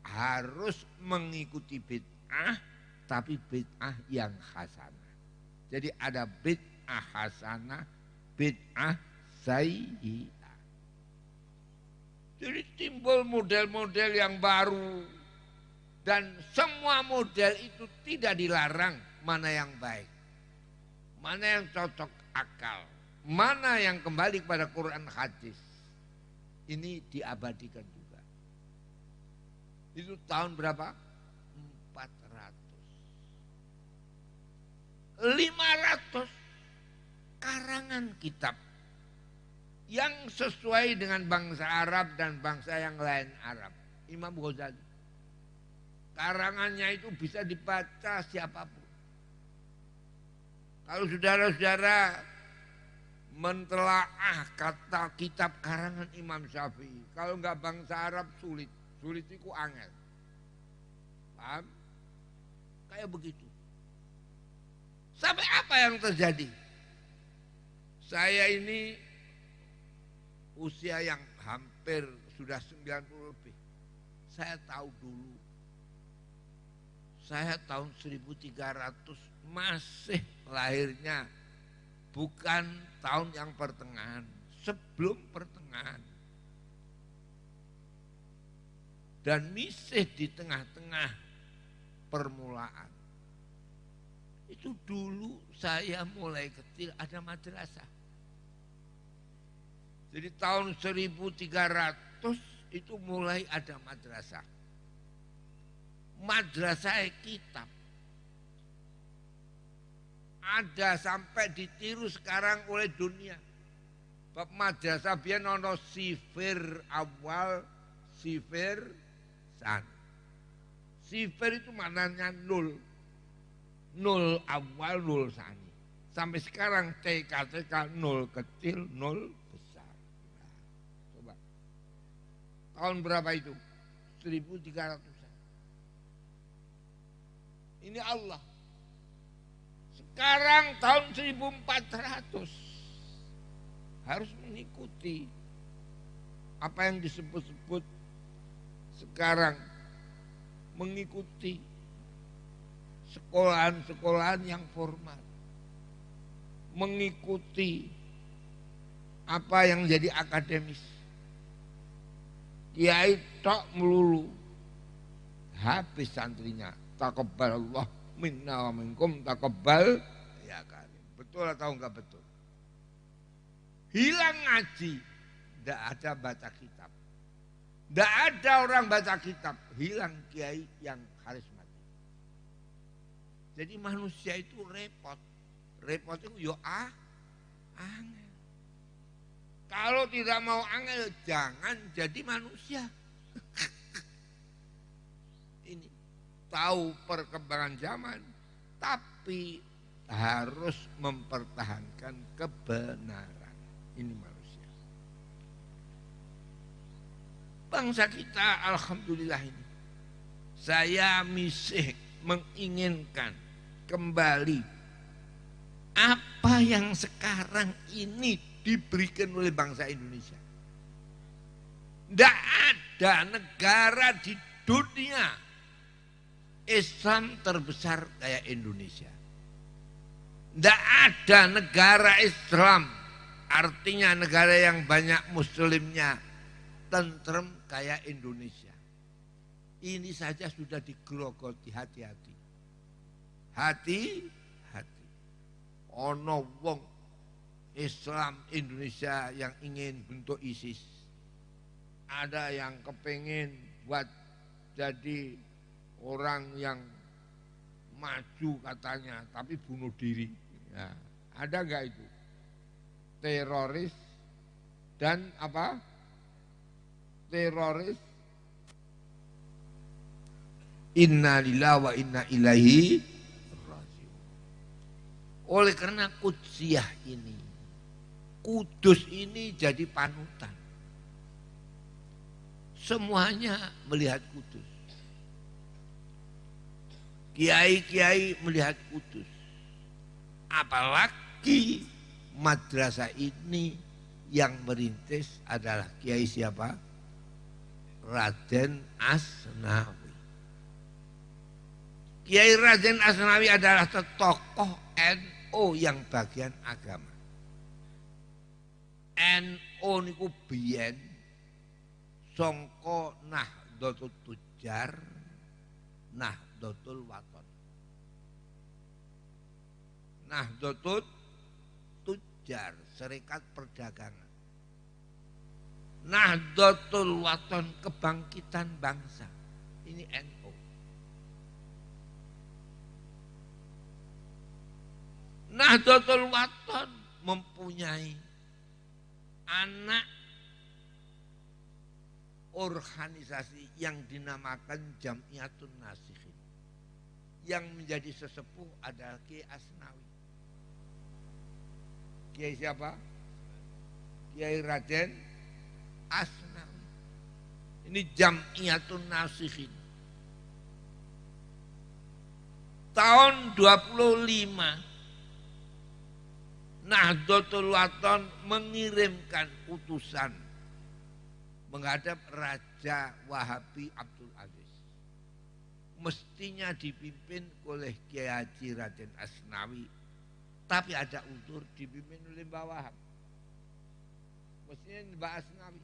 harus mengikuti bid'ah, tapi bid'ah yang hasanah. Jadi ada bid'ah hasanah, bid'ah sayyi'ah. Jadi timbul model-model yang baru. Dan semua model itu tidak dilarang, mana yang baik, mana yang cocok akal, mana yang kembali kepada Quran hadis. Ini diabadikan juga. Itu tahun berapa? 400. 500 karangan kitab yang sesuai dengan bangsa Arab dan bangsa yang lain Arab. Imam Ghazali. Karangannya itu bisa dibaca siapapun. Kalau saudara-saudara mentelaah kata kitab karangan Imam Syafi'i, kalau enggak bangsa Arab sulit. Sulit itu angel. Paham? Kayak begitu. Sampai apa yang terjadi? Saya ini usia yang hampir sudah 90 lebih. Saya tahu dulu. Saya tahun 1300 masih lahirnya bukan tahun yang pertengahan, sebelum pertengahan. Dan misih di tengah-tengah permulaan. Itu dulu saya mulai kecil ada madrasah. Jadi tahun 1300 itu mulai ada madrasah. Madrasah kitab. Ada sampai ditiru sekarang oleh dunia. Bab madrasah biar nono sifir awal, sifir san. Sifir itu maknanya nol. Nol awal, nol sani. Sampai sekarang TK nol kecil, nol besar. Nah, coba. Tahun berapa itu? 1300-an. Ini Allah. Sekarang tahun 1400 harus mengikuti apa yang disebut-sebut sekarang, mengikuti sekolahan-sekolahan yang formal, mengikuti apa yang jadi akademis. Kiai tok melulu, habis santrinya. Taqabbalallah minna wa minkum taqabbal ya kan. Betul atau enggak betul? Hilang ngaji, enggak ada baca kitab. Enggak ada orang baca kitab, hilang kiai yang karismatik. Jadi manusia itu repot. Repot itu yo angel. Kalau tidak mau angel jangan jadi manusia. Ini tahu perkembangan zaman, tapi harus mempertahankan kebenaran. Ini manusia. Bangsa kita alhamdulillah ini. Saya misih menginginkan kembali apa yang sekarang ini diberikan oleh bangsa Indonesia. Tidak ada negara di dunia Islam terbesar kayak Indonesia. Tidak ada negara Islam, artinya negara yang banyak muslimnya, tentrem kayak Indonesia. Ini saja sudah digerogoti, hati-hati. Hati-hati. Ono wong Islam Indonesia yang ingin bentuk ISIS. Ada yang kepingin buat jadi orang yang maju katanya, tapi bunuh diri. Ya, ada enggak itu? Teroris dan apa? Teroris. Inna lillahi wa inna ilaihi raji'un. Oleh karena Qudsiyah ini, Kudus ini jadi panutan. Semuanya melihat Kudus. Kiai-kiai melihat Kudus. Apalagi madrasah ini Yang merintis adalah Kiai siapa? Raden Asnawi. Kiai Raden Asnawi adalah tokoh NU yang bagian agama. NU niku biyen sangka Nahdlatul Tujar, Nahdlatul Wathon. Nahdlatul Tujar, Serikat Perdagangan. Nahdlatul Wathon, kebangkitan bangsa. Ini NU. Nahdlatul Wathon mempunyai anak organisasi yang dinamakan Jam'iyatun Nasikhin. Yang menjadi sesepuh adalah Kiai Asnawi. Kiai siapa? Kiai Raden Asnawi. Ini Jam'iyatun Nasikhin. Tahun 25 Nahdlatul Wathon mengirimkan utusan menghadap Raja Wahabi Abdul Aziz. Mestinya dipimpin oleh Kiai Haji Raden Asnawi, tapi ada unsur dipimpin oleh Mbah Wahab. Mestinya Mbah Asnawi.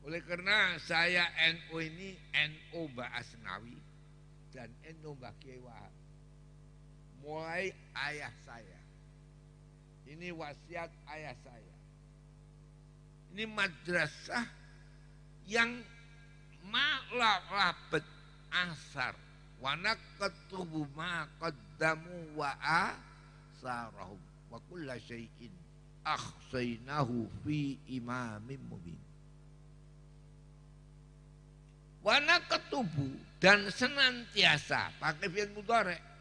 Oleh karena saya NU ini NU Mbah Asnawi dan NU Mbah Kiai Wahab. Mulai ayah saya. Ini wasiat ayah saya. Ini madrasah yang malabet asar. Wanak ketubu ma qaddamu wa asarahum. Wa kulla syai'in akhsainahu fi imamin mubin. Wanak ketubu dan senantiasa pakai fi'il mudhari'.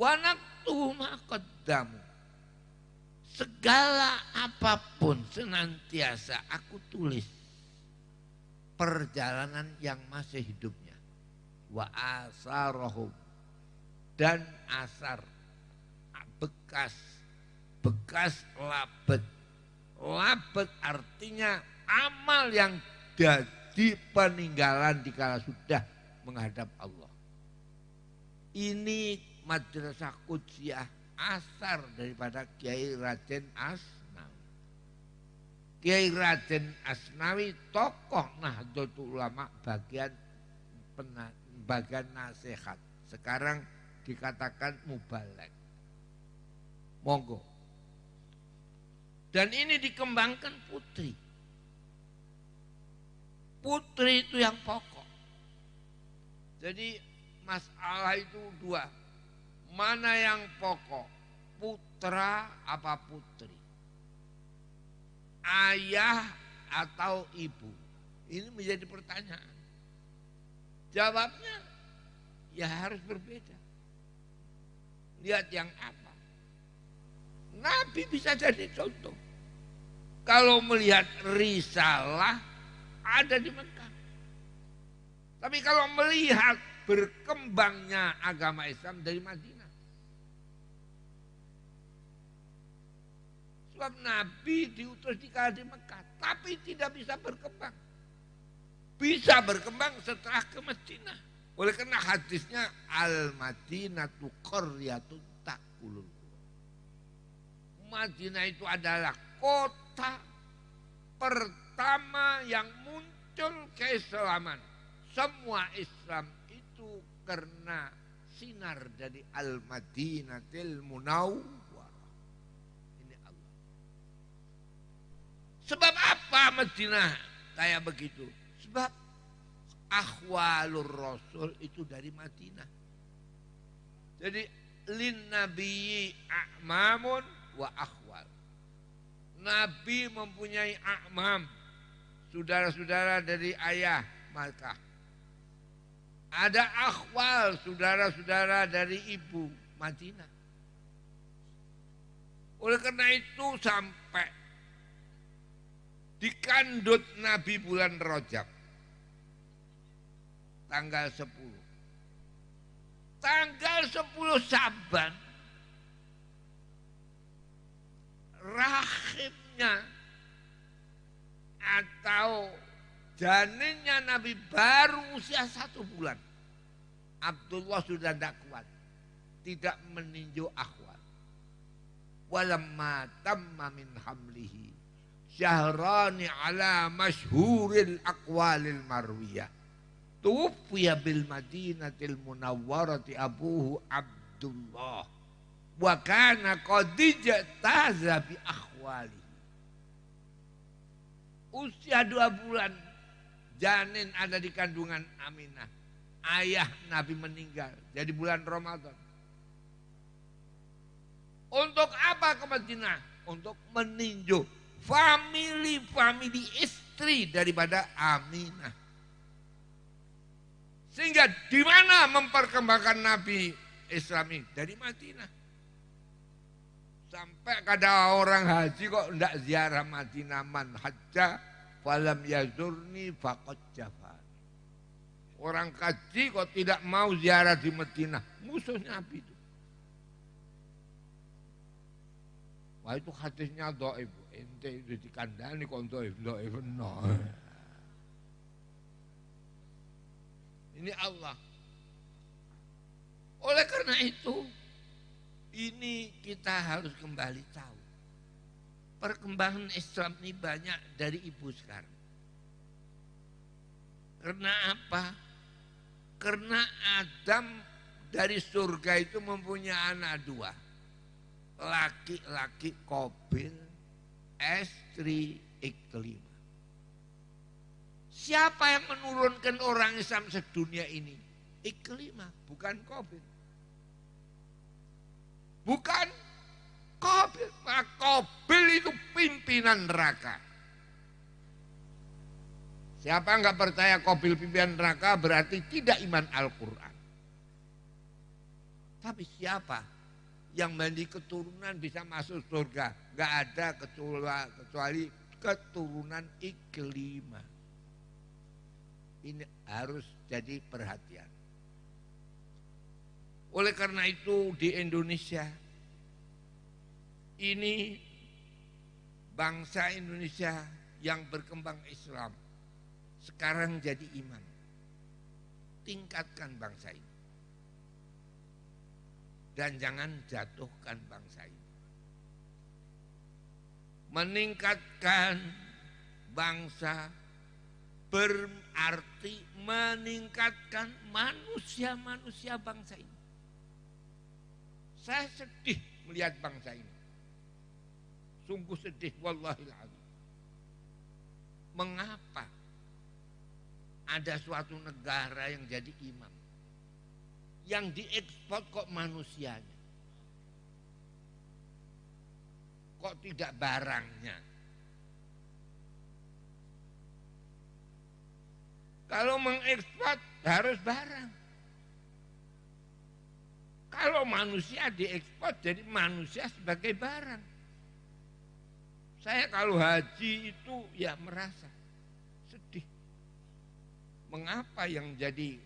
Wanak tuhuma qaddamu. Segala apapun senantiasa aku tulis perjalanan yang masih hidupnya. Wa asarahum, dan asar bekas labet. Labet artinya amal yang jadi peninggalan dikala sudah menghadap Allah. Ini madrasah Qudsiyah asar daripada Kiai Raden Asnawi. Kiai Raden Asnawi tokoh Nahdlatul Ulama bagian nasihat. Sekarang dikatakan mubalek. Monggo. Dan ini dikembangkan putri. Putri itu yang pokok. Jadi masalah itu dua. Mana yang pokok? Putra apa putri? Ayah atau ibu? Ini menjadi pertanyaan. Jawabnya ya harus berbeda. Lihat yang apa? Nabi bisa jadi contoh. Kalau melihat risalah ada di Mekah. Tapi kalau melihat berkembangnya agama Islam dari Madinah. Sebab Nabi diutus di Mekah, tapi tidak bisa berkembang. Bisa berkembang setelah ke Madinah. Oleh karena hadisnya Al-Madinatu qaryatun ta'kulul. Madinah itu adalah kota pertama yang muncul keislaman. Semua Islam itu karena sinar dari Al-Madinatil Munawwarah. Ini Allah. Sebab apa Madinah kayak begitu? Sebab akhwalur Rasul itu dari Madinah. Jadi lin nabiyyi a'mamun wa akhwal. Nabi mempunyai a'mam, saudara-saudara dari ayah Makkah. Ada akhwal, saudara-saudara dari ibu Madinah. Oleh karena itu sampai dikandut Nabi bulan Rajab tanggal 10. Tanggal 10 Saban bayinya atau janinnya Nabi baru usia 1 bulan. Abdullah sudah tidak kuat, tidak meninjau akhwat. Walamma tamma min hamlihi syahrani ala masyhuril aqwalil marwiyah. Tuwfiya bil madinatil munawwarati abuhu Abdullah. Wa kana qad ijtaza bi akhwalihi. Usia 2 bulan janin ada di kandungan Aminah. Ayah Nabi meninggal jadi bulan Ramadan. Untuk apa ke Madinah? Untuk meninjau famili istri daripada Aminah. Sehingga di mana memperkembangkan Nabi Islam ini? Dari Madinah. Sampai kada orang haji kok tidak ziarah Madinah, man hajja falam yazurni faqad jafani. Orang kaji kok tidak mau ziarah di Madinah, musuh Nabi itu. Wah itu hadisnya dhaif, ente itu dikandani kok dhaif no. Ini Allah. Oleh karena itu, ini kita harus kembali tahu. Perkembangan Islam ini banyak dari ibu sekarang. Karena apa? Karena Adam dari surga itu mempunyai anak 2. Laki-laki Qabil, istri Iklimah. Siapa yang menurunkan orang Islam sedunia ini? Iklimah, bukan Qabil. Bukan Qabil. Maka Qabil itu pimpinan neraka. Siapa enggak percaya Qabil pimpinan neraka berarti tidak iman Al-Quran. Tapi siapa yang mandi keturunan bisa masuk surga? Enggak ada kecuali keturunan Iklimah. Ini harus jadi perhatian. Oleh karena itu di Indonesia ini bangsa Indonesia yang berkembang Islam sekarang jadi iman. Tingkatkan bangsa ini. Dan jangan jatuhkan bangsa ini. Meningkatkan bangsa berarti meningkatkan manusia-manusia bangsa ini. Saya sedih melihat bangsa ini. Sungguh sedih, wallahil adzim. Mengapa ada suatu negara yang jadi imam? Yang diekspor kok manusianya? Kok tidak barangnya? Kalau mengekspor harus barang. Kalau manusia diekspor jadi manusia sebagai barang. Saya kalau haji itu ya merasa sedih. Mengapa yang jadi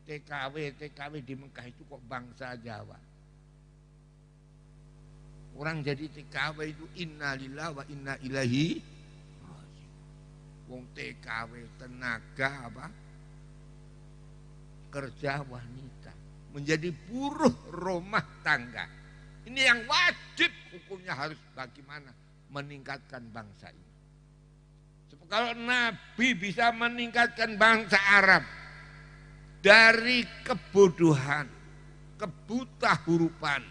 TKW di Mekah itu kok bangsa Jawa? Orang jadi TKW itu innalillahi wa inna ilaihi raji'un. Wong TKW tenaga apa? Kerja wanita. Menjadi buruh rumah tangga. Ini yang wajib hukumnya harus bagaimana meningkatkan bangsa ini. Kalau Nabi bisa meningkatkan bangsa Arab dari kebodohan, kebutahurupan,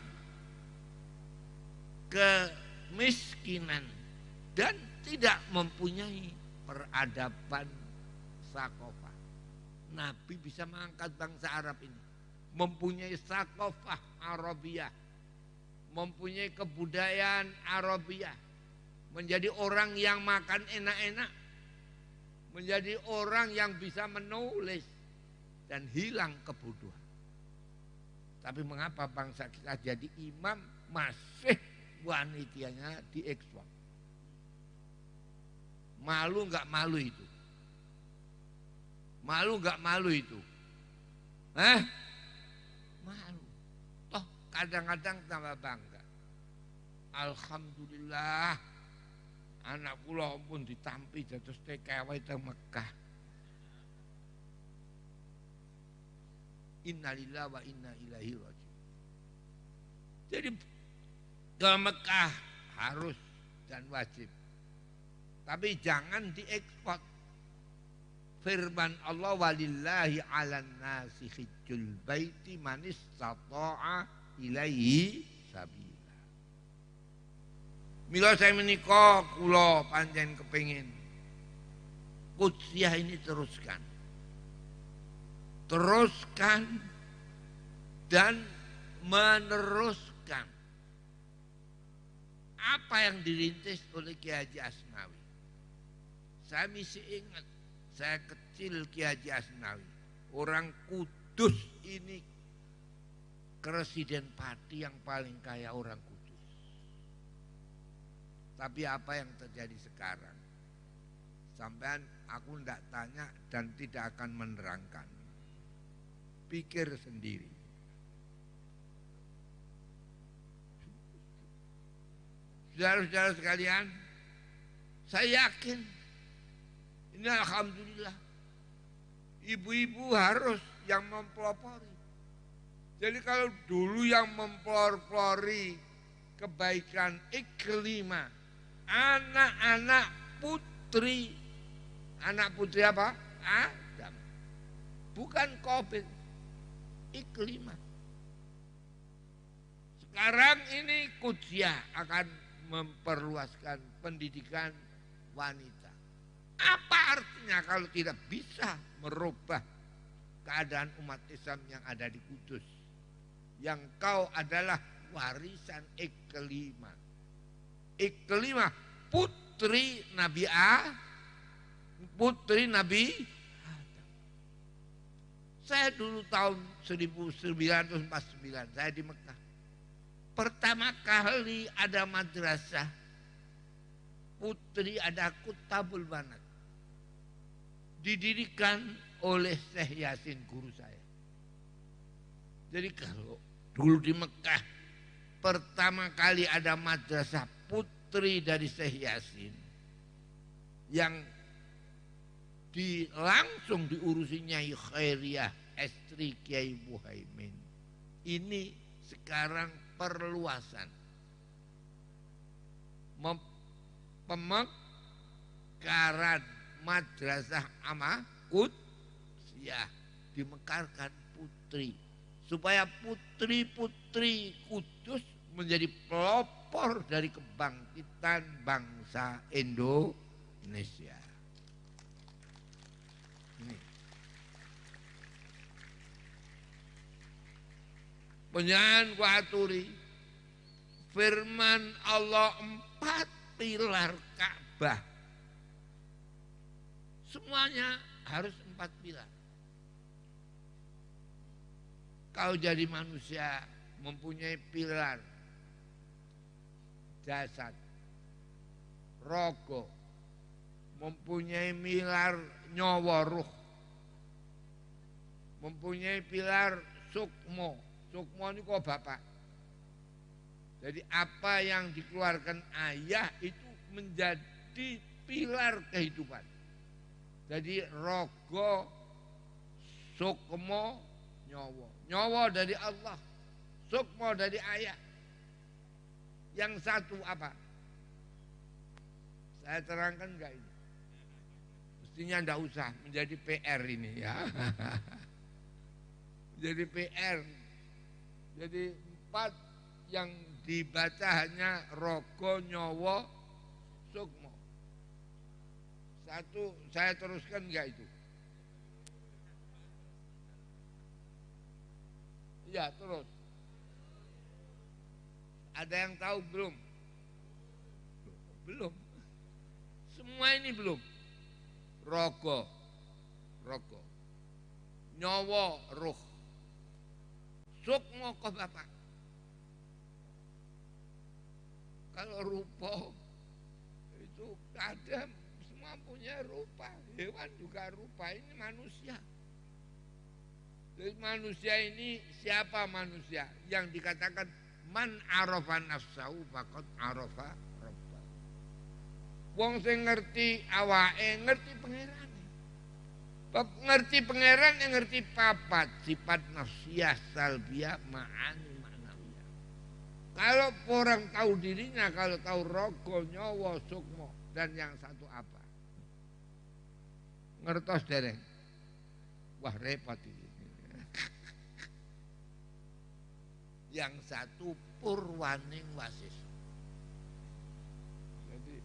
kemiskinan, dan tidak mempunyai peradaban sakofah. Nabi bisa mengangkat bangsa Arab ini. Mempunyai sakofah Arabiyah, mempunyai kebudayaan Arabiyah, menjadi orang yang makan enak-enak, menjadi orang yang bisa menulis dan hilang kebodohan. Tapi mengapa bangsa kita jadi imam masih wanitanya diekspor? Malu nggak malu itu? Malu nggak malu itu? Malu. Toh kadang-kadang tambah bangga. Alhamdulillah Anak kula pun ditampi dados TKW teng Mekah. Innalillahi wa inna ilaihi raji'un. Jadi ke Mekah harus dan wajib. Tapi jangan diekspor. Firman Allah walillahi 'alan nasi hijjul baiti man istata'a ilaihi sabila. Mila saya menika kula pancen kepengin Qudsiyah ini teruskan dan meneruskan apa yang dirintis oleh Kiai Haji Asnawi. Saya masih ingat, saya kecil Kiai Haji Asnawi, orang Kudus ini presiden Pati yang paling kaya orang Kudus. Tapi apa yang terjadi sekarang? Sampean aku tidak tanya dan tidak akan menerangkan. Pikir sendiri. Saudara-saudara sekalian, saya yakin ini alhamdulillah ibu-ibu harus yang mempelopori. Jadi kalau dulu yang mempelopori kebaikan iklimah, anak-anak putri, anak putri apa? Adam. Bukan COVID. Iklimah. Sekarang ini Qudsiyah akan memperluaskan pendidikan wanita. Apa artinya kalau tidak bisa merubah keadaan umat Islam yang ada di Kudus? Yang kau adalah warisan iklimah. Iklimah putri Nabi putri Nabi Adam. Saya dulu tahun 1949 saya di Mekah. Pertama kali ada madrasah putri, ada Kutabul Banat. Didirikan oleh Syekh Yasin guru saya. Jadi kalau dulu di Mekah pertama kali ada madrasah putri dari Syekh Yasin yang langsung diurusi Nyai Khairiyah istri Kiai Muhaimin. Ini sekarang perluasan pemekaran madrasah Qudsiyah, dimekarkan putri supaya putri-putri Kudus menjadi pelopor dari kebangkitan bangsa Indonesia. Penyan kuaturi firman Allah 4 pilar Ka'bah. Semuanya harus 4 pilar. Kau jadi manusia mempunyai pilar jasad, rogo, mempunyai pilar nyawa ruh, mempunyai pilar sukmo. Sukmo ini kok bapak. Jadi apa yang dikeluarkan ayah itu menjadi pilar kehidupan. Jadi rogo, sukmo, nyawa. Nyawa dari Allah, sukmo dari ayah. Yang satu apa? Saya terangkan enggak ini? Mestinya enggak usah menjadi PR ini ya. Menjadi PR. Jadi 4 yang dibaca hanya rogo, nyawa, sukmo. Satu saya teruskan enggak itu? Ya terus. Ada yang tahu belum? Belum. Semua ini belum. Rogo, nyawa, ruh. Sukmo kok bapak. Kalau rupa itu ada, semua punya rupa. Hewan juga rupa, ini manusia. Jadi manusia ini siapa manusia? Yang dikatakan man arafa nafsahu faqad arafa rabbah. Wong sing ngerti awake, ngerti pangeran. Ngerti pangeran yang ngerti papat sifat nafsiyah, salbiyah, ma'ani, ma'nawiyah. Kalau orang tahu dirinya, kalau tahu rogo, nyawa, sukmo, dan yang satu apa? Ngertos dereng. Wah repot ini. Yang satu purwaning wasis. Jadi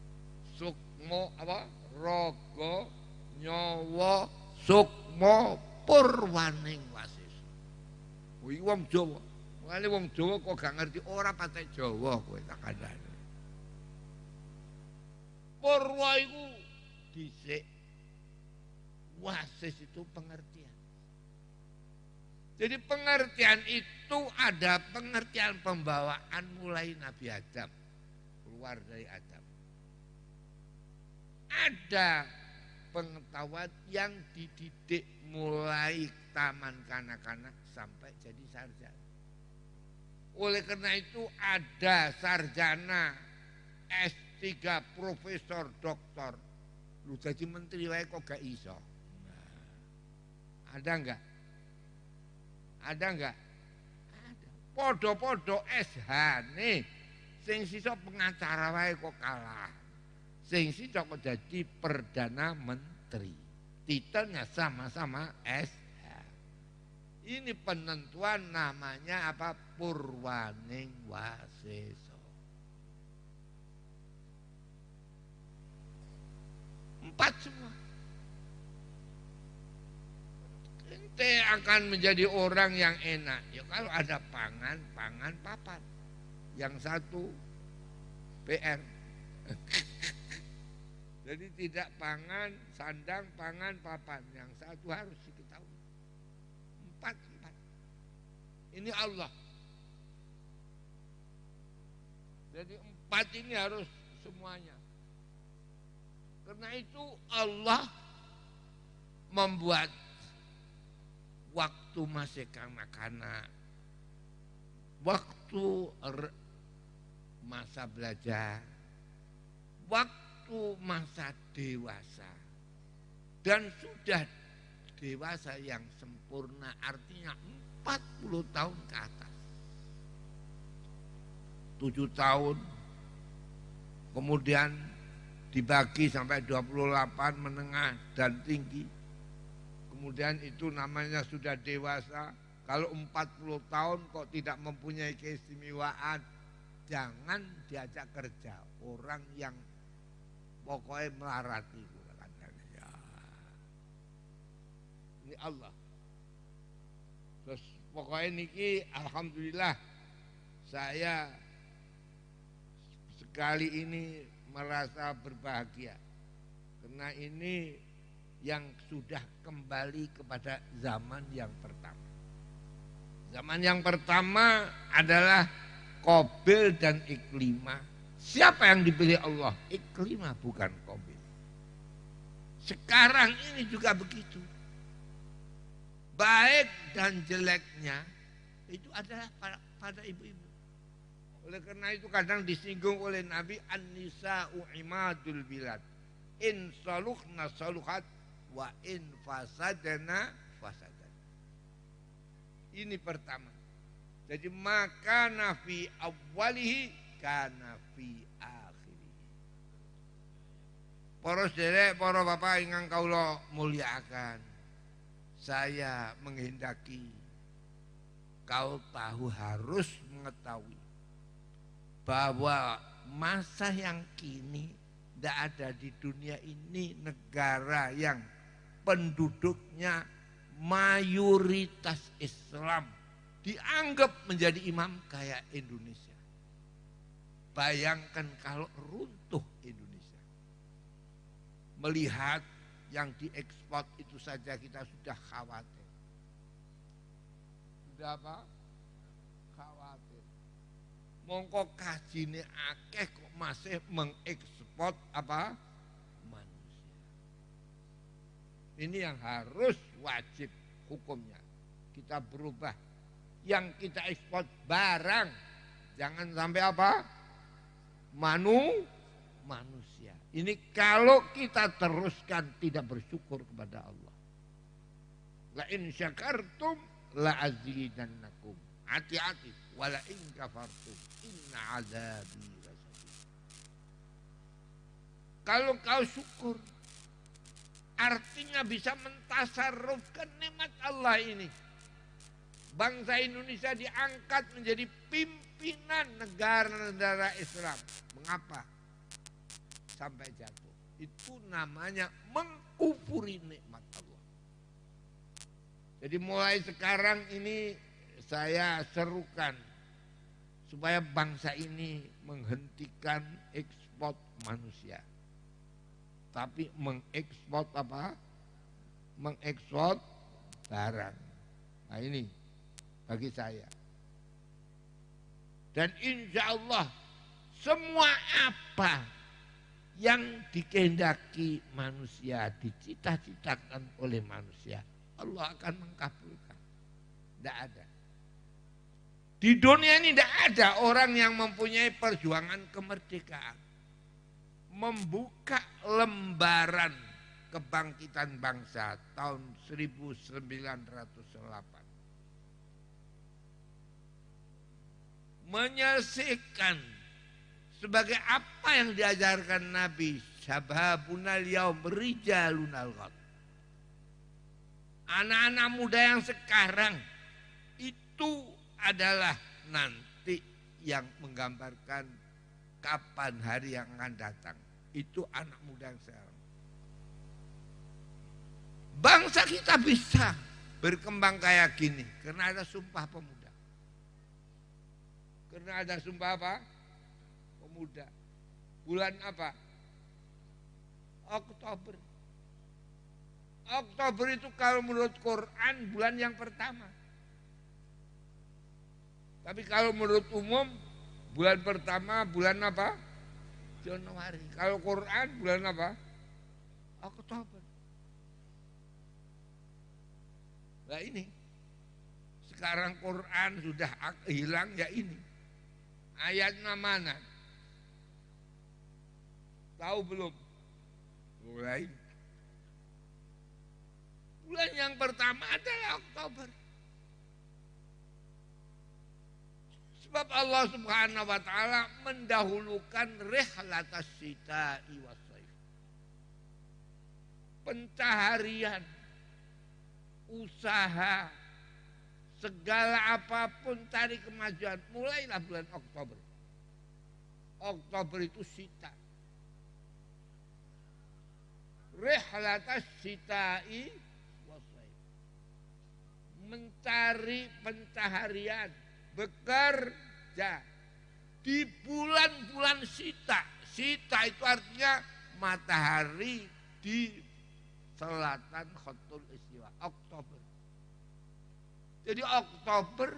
sukmo apa? Rogo, nyawa, sukmo, purwaning wasis. Wih wong Jawa. Makanya wong Jawa kok gak ngerti ora patek Jawa kowe tak kandhani. Purwa iku dhisik. Wasis itu pengertian. Jadi pengertian itu ada pengertian pembawaan mulai Nabi Adam. Keluar dari Adam. Ada pengetahuan yang dididik mulai taman kanak-kanak sampai jadi sarjana. Oleh karena itu ada sarjana S3 profesor doktor. Lu jadi menteri wae kok gak iso. Ada enggak? Ada enggak? Ada. Podo-podo SH nih. Sing sisa pengacara wae kok kalah. Sing sisa kok jadi perdana menteri. Titelnya sama-sama SH. Ini penentuan namanya apa? Purwaning waseso. 4 semua. Ente akan menjadi orang yang enak. Ya kalau ada pangan, papan. Yang satu PR. Jadi tidak pangan, sandang, pangan, papan. Yang satu harus diketahui. 4. Ini Allah. Jadi 4 ini harus semuanya. Karena itu Allah membuat waktu masih kanak-kanak, waktu masa belajar, waktu masa dewasa, dan sudah dewasa yang sempurna, artinya 40 tahun ke atas. 7 tahun, kemudian dibagi sampai 28 menengah dan tinggi. Kemudian itu namanya sudah dewasa. Kalau 40 tahun kok tidak mempunyai keistimewaan, jangan diajak kerja orang yang pokoknya melarati. Ya. Ini Allah. Terus pokoknya niki alhamdulillah saya sekali ini merasa berbahagia. Karena ini yang sudah kembali kepada zaman yang pertama. Zaman yang pertama adalah Qabil dan Iklimah. Siapa yang dipilih Allah? Iklimah bukan Qabil. Sekarang ini juga begitu. Baik dan jeleknya itu adalah pada ibu-ibu. Oleh karena itu kadang disinggung oleh Nabi, an-nisa'u imadul bilad. In saluhna saluhat wa in fasadana fasadan. Ini pertama. Jadi maka nafi awalihi kana fi akhirih. Para sedherek, para bapak ingkang kawula mulyakaken. Saya menghendaki kau tahu harus mengetahui bahwa masa yang kini tidak ada di dunia ini negara yang penduduknya mayoritas Islam dianggap menjadi imam kayak Indonesia. Bayangkan kalau runtuh Indonesia. Melihat yang diekspor itu saja kita sudah khawatir. Sudah apa? Khawatir. Mongko kajine akeh kok masih mengekspor apa? Manusia. Ini yang harus wajib hukumnya. Kita berubah. Yang kita ekspor barang. Jangan sampai apa? manusia. Ini kalau kita teruskan tidak bersyukur kepada Allah. La in syakartum la azidannakum. Hati-hati. Wala in kafartum inna azabi lasyadid. Kalau kau syukur, artinya bisa mentasarrufkan nikmat Allah ini. Bangsa Indonesia diangkat menjadi pimpinan negara-negara Islam. Mengapa sampai jatuh? Itu namanya mengkufuri nikmat Allah. Jadi mulai sekarang ini saya serukan supaya bangsa ini menghentikan ekspor manusia. Tapi mengekspor apa? Mengekspor barang. Nah ini bagi saya. Dan insya Allah semua apa yang dikehendaki manusia, dicita-citakan oleh manusia, Allah akan mengabulkan. Tidak ada. Di dunia ini tidak ada orang yang mempunyai perjuangan kemerdekaan. Membuka lembaran kebangkitan bangsa tahun 1908. Menyelesaikan sebagai apa yang diajarkan Nabi, syababunal yaum rijalunal ghad. Anak-anak muda yang sekarang itu adalah nanti yang menggambarkan kapan hari yang akan datang. Itu anak muda yang sekarang. Bangsa kita bisa berkembang kayak gini karena ada Sumpah Pemuda. Karena ada Sumpah apa? Pemuda. Bulan apa? Oktober. Oktober itu kalau menurut Quran bulan yang pertama. Tapi kalau menurut umum bulan pertama bulan apa? Januari. Kalau Quran bulan apa? Oktober. Nah ini. Sekarang Quran sudah hilang ya ini. Ayatnya mana? Tahu belum? Mulai. Bulan yang pertama adalah Oktober. Sebab Allah Subhanahu wa taala mendahulukan rihlatas syita'i was-shaif. Pencaharian, usaha, segala apapun cari kemajuan mulailah bulan Oktober. Oktober itu syita. Rihlatas syita'i was-shaif. Mencari pencaharian, bekerja di bulan-bulan syita. Syita itu artinya matahari di selatan Khatul Istiwa, Oktober. Jadi Oktober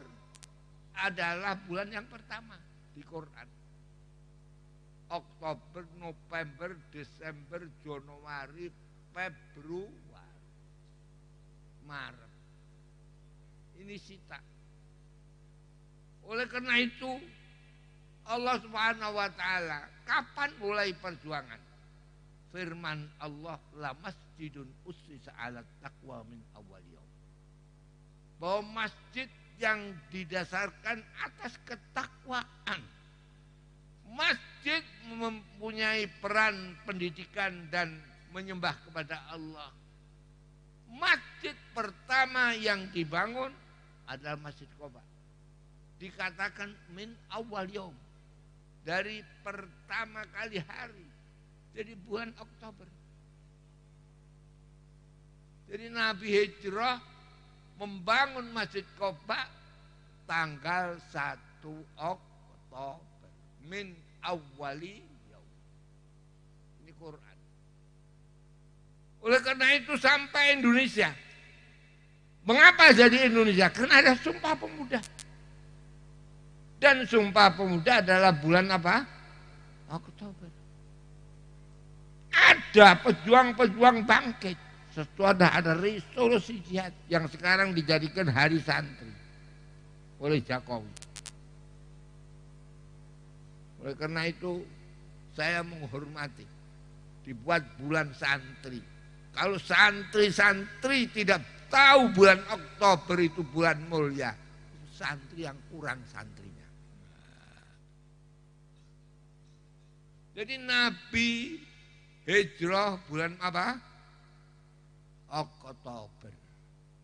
adalah bulan yang pertama di Quran. Oktober, November, Desember, Januari, Februari, Maret. Ini syita. Oleh karena itu Allah Subhanahu wa taala kapan mulai perjuangan? Firman Allah, la masjidun ussisa 'alat taqwa min awwal yaum. Bahwa masjid yang didasarkan atas ketakwaan. Masjid mempunyai peran pendidikan dan menyembah kepada Allah. Masjid pertama yang dibangun adalah Masjid Quba. Dikatakan min awal yaum, dari pertama kali hari, jadi bulan Oktober. Jadi Nabi hijrah membangun Masjid Quba tanggal 1 Oktober min awali yaum. Ini Quran. Oleh karena itu sampai Indonesia. Mengapa jadi Indonesia? Karena ada Sumpah Pemuda. Dan Sumpah Pemuda adalah bulan apa? Oktober. Ada pejuang-pejuang bangkit. Setelah ada resolusi jihad yang sekarang dijadikan hari santri oleh Jokowi. Oleh karena itu saya menghormati. Dibuat bulan santri. Kalau santri-santri tidak tahu bulan Oktober itu bulan mulia, santri yang kurang santrinya. Jadi Nabi hijrah bulan apa? Oktober.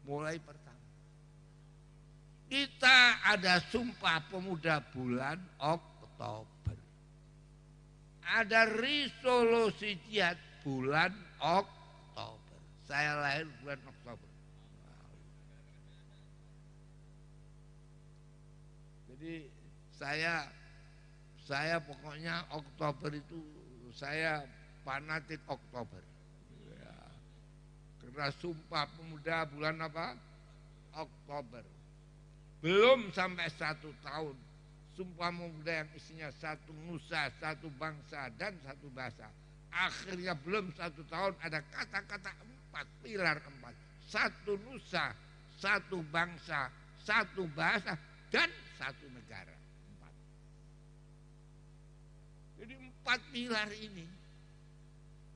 Mulai pertama. Kita ada Sumpah Pemuda bulan Oktober. Ada resolusi jihad bulan Oktober. Saya lahir bulan Oktober. Jadi saya pokoknya Oktober itu saya fanatik Oktober. Ya. Karena Sumpah Pemuda bulan apa? Oktober. Belum sampai 1 tahun. Sumpah Pemuda yang isinya 1 nusa, 1 bangsa, dan 1 bahasa. Akhirnya belum 1 tahun ada kata-kata 4, pilar 4. 1 nusa, 1 bangsa, 1 bahasa, dan 1 negara. 4. Jadi 4 pilar ini,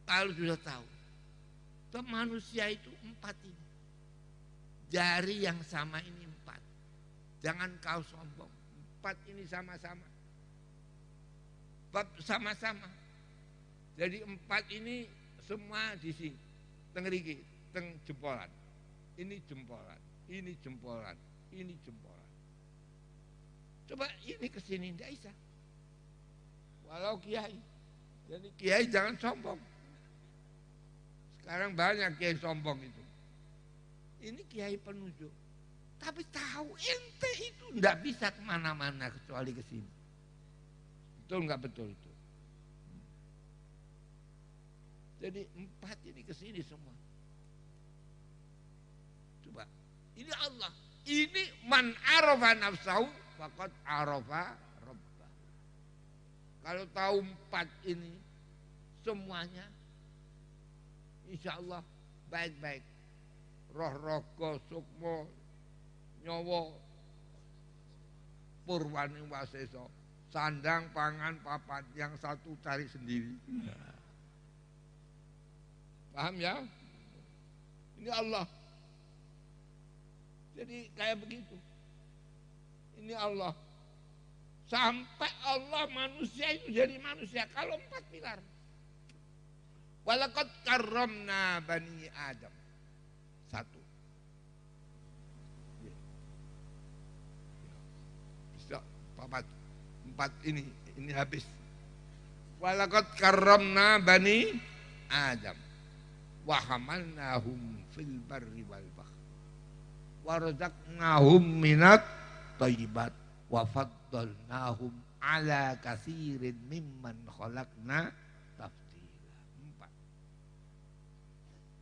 kalau sudah tahu, manusia itu 4 ini. Jari yang sama ini 4. Jangan kau sombong. 4 ini sama-sama. Bab sama-sama. Jadi 4 ini semua di sini. Tengeriki, teng jempolan. Ini jempolan, ini jempolan, ini jempolan. Coba ini ke sini tidak bisa. Walau kiai. Jadi kiai jangan sombong. Sekarang banyak kiai sombong itu. Ini kiai penunjuk. Tapi tahu ente itu tidak bisa kemana-mana kecuali ke sini. Betul nggak betul itu? Jadi 4 ini ke sini semua. Coba, ini Allah. Ini man arafa nafsahu faqad arafa rabbah. Kalau tahu 4 ini semuanya, insya Allah baik-baik. Roh raga sukma nyawa purwani waseso. Sandang pangan papan, yang satu cari sendiri. Paham ya? Ini Allah. Jadi kayak begitu. Ini Allah. Sampai Allah manusia itu jadi manusia. Kalau 4 pilar. Walaqad karramna bani Adam. 1. Bisa 4 ini habis. Walaqad karramna bani Adam. Wa hamalnahum fil barri wal bahr wa razaqnahum minat thayyibat wa faddalnahum ala katsirin mimman khalaqna tafdila.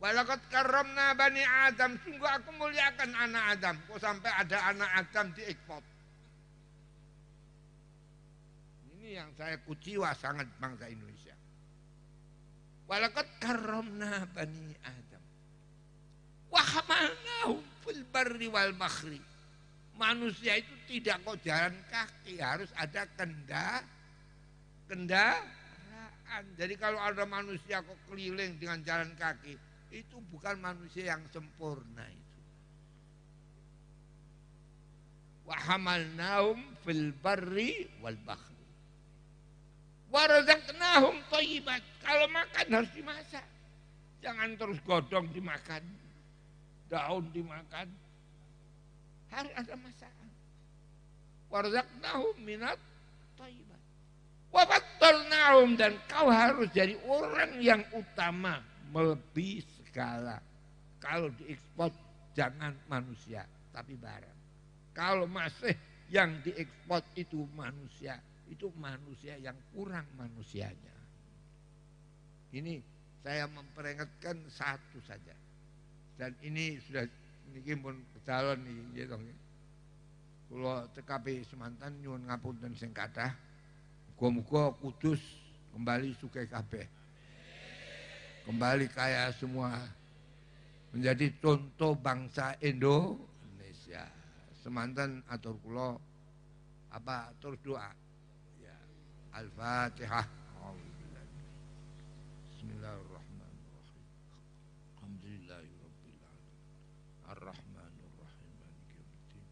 4. Walaqad karramna bani Adam, sungguh aku muliakan anak Adam. Kok sampai ada anak Adam diekspor. Ini yang saya kuciwa sangat bangsa Indonesia. Walaqad karramna bani Adam wa hamalnahum fil barri wal bahri. Manusia itu tidak kok jalan kaki, harus ada kendaraan. Jadi kalau ada manusia kok keliling dengan jalan kaki, itu bukan manusia yang sempurna itu. Wa hamalnahum fil barri wal bahri. Warazaqnahum thayyibat. Kalau makan harus dimasak. Jangan terus godong dimakan. Daun dimakan. Harus ada masakan. Warazaqnahum minat thayyibat. Wa faddalnahum, dan kau harus jadi orang yang utama, melebihi segala. Kalau diekspor jangan manusia, tapi barang. Kalau masih yang diekspor itu manusia, itu manusia yang kurang manusianya. Ini saya memperingatkan 1 saja. Dan ini sudah niki pun calon nih, gitu. Kalau TKP semantan nyuwun ngapunten sing kathah. Muga-muga Kudus kembali sugih kabeh. Kembali kaya semua. Menjadi contoh bangsa Indonesia. Semantan atur kula terus doa. Al-Fatihah. Bismillahirrahmanirrahim. Alhamdulillahi rabbil alamin. Arrahmanir rahim maliki yaumiddin.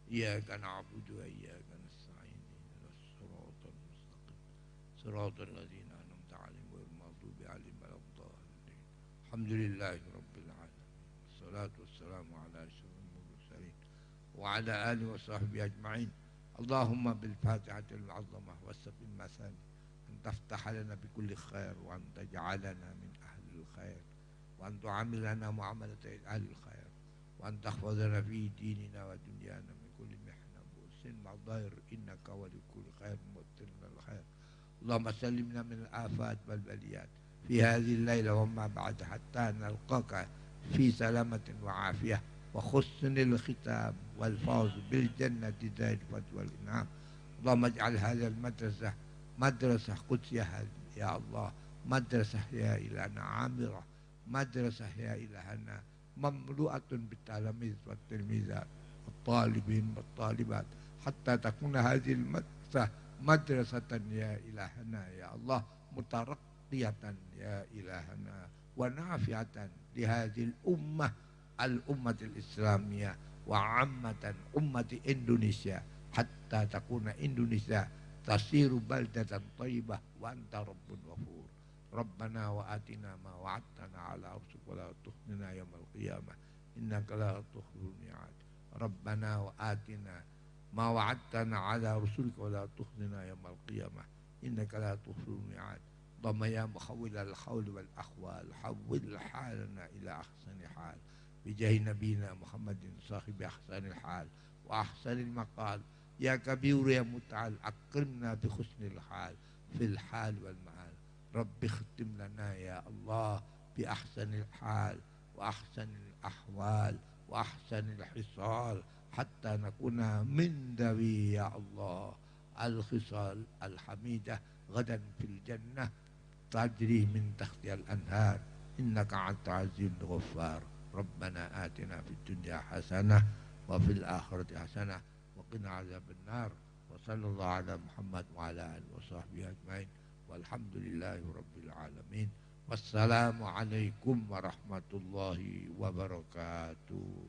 Iyyaka na'budu wa iyyaka nasta'in. Ihdinas siratal mustaqim. Siratal ladzina an'amta 'alaihim ghairil maghdubi 'alaihim waladdallin. Alhamdulillahi rabbil alamin. Wassalatu wassalamu ala asyrofil mursalin wa ala alihi wa sahbihi ajma'in. Allahumma bil fatihati al-'azamah was-sabil masani. تفتح لنا بكل خير وأن تجعلنا من أهل الخير وأن تعاملنا معاملة أهل الخير وأن تحفظنا في ديننا ودنيانا من كل محنة وسن وضير إنك ولي كل خير موترنا الخير. اللهم سلمنا من الآفات والبليات في هذه الليلة وما بعد حتى نلقاك في سلامة وعافية وحسن الختام والفوز بالجنة ذات الفضل والإنعام. اللهم اجعل هذه المدرسة مدرسة قدسية يا الله، مدرسة يا إلهنا عامرة، مدرسة يا إلهنا مملوءة بالتلاميذ والتلميذات والطالبين والطالبات حتى تكون هذه المدرسة مدرسة يا إلهنا يا الله مترقية يا إلهنا ونافعة لهذه الأمة الإسلامية وعامة أمة إندونيسيا حتى تكون إندونيسيا تصير بلدة طيبة وأنت رب غفور. ربنا وآتنا ما وعدتنا على رسلك ولا تخزنا يوم القيامة إنك لا تخلف الميعاد. ربنا وآتنا ما وعدتنا على رسلك ولا تخزنا يوم القيامة إنك لا تخلف الميعاد. اللهم يا محول الحول والأحوال حول حالنا إلى أحسن حال بجاه نبينا محمد صاحب أحسن الحال وأحسن المقال. يا كبير يا متعال أكرمنا بحسن الحال في الحال والمعال. رب اختم لنا يا الله بأحسن الحال وأحسن الأحوال وأحسن الحصال حتى نكون من ذوي يا الله الخصال الحميدة غدا في الجنة تجري من تحتها الأنهار إنك أنت عزيز غفار. ربنا آتنا في الدنيا حسنة وفي الآخرة حسنة وقنا عذاب النار. وصلى الله على محمد وعلى آله وصحبه أجمعين والحمد لله رب العالمين. والسلام عليكم ورحمة الله وبركاته.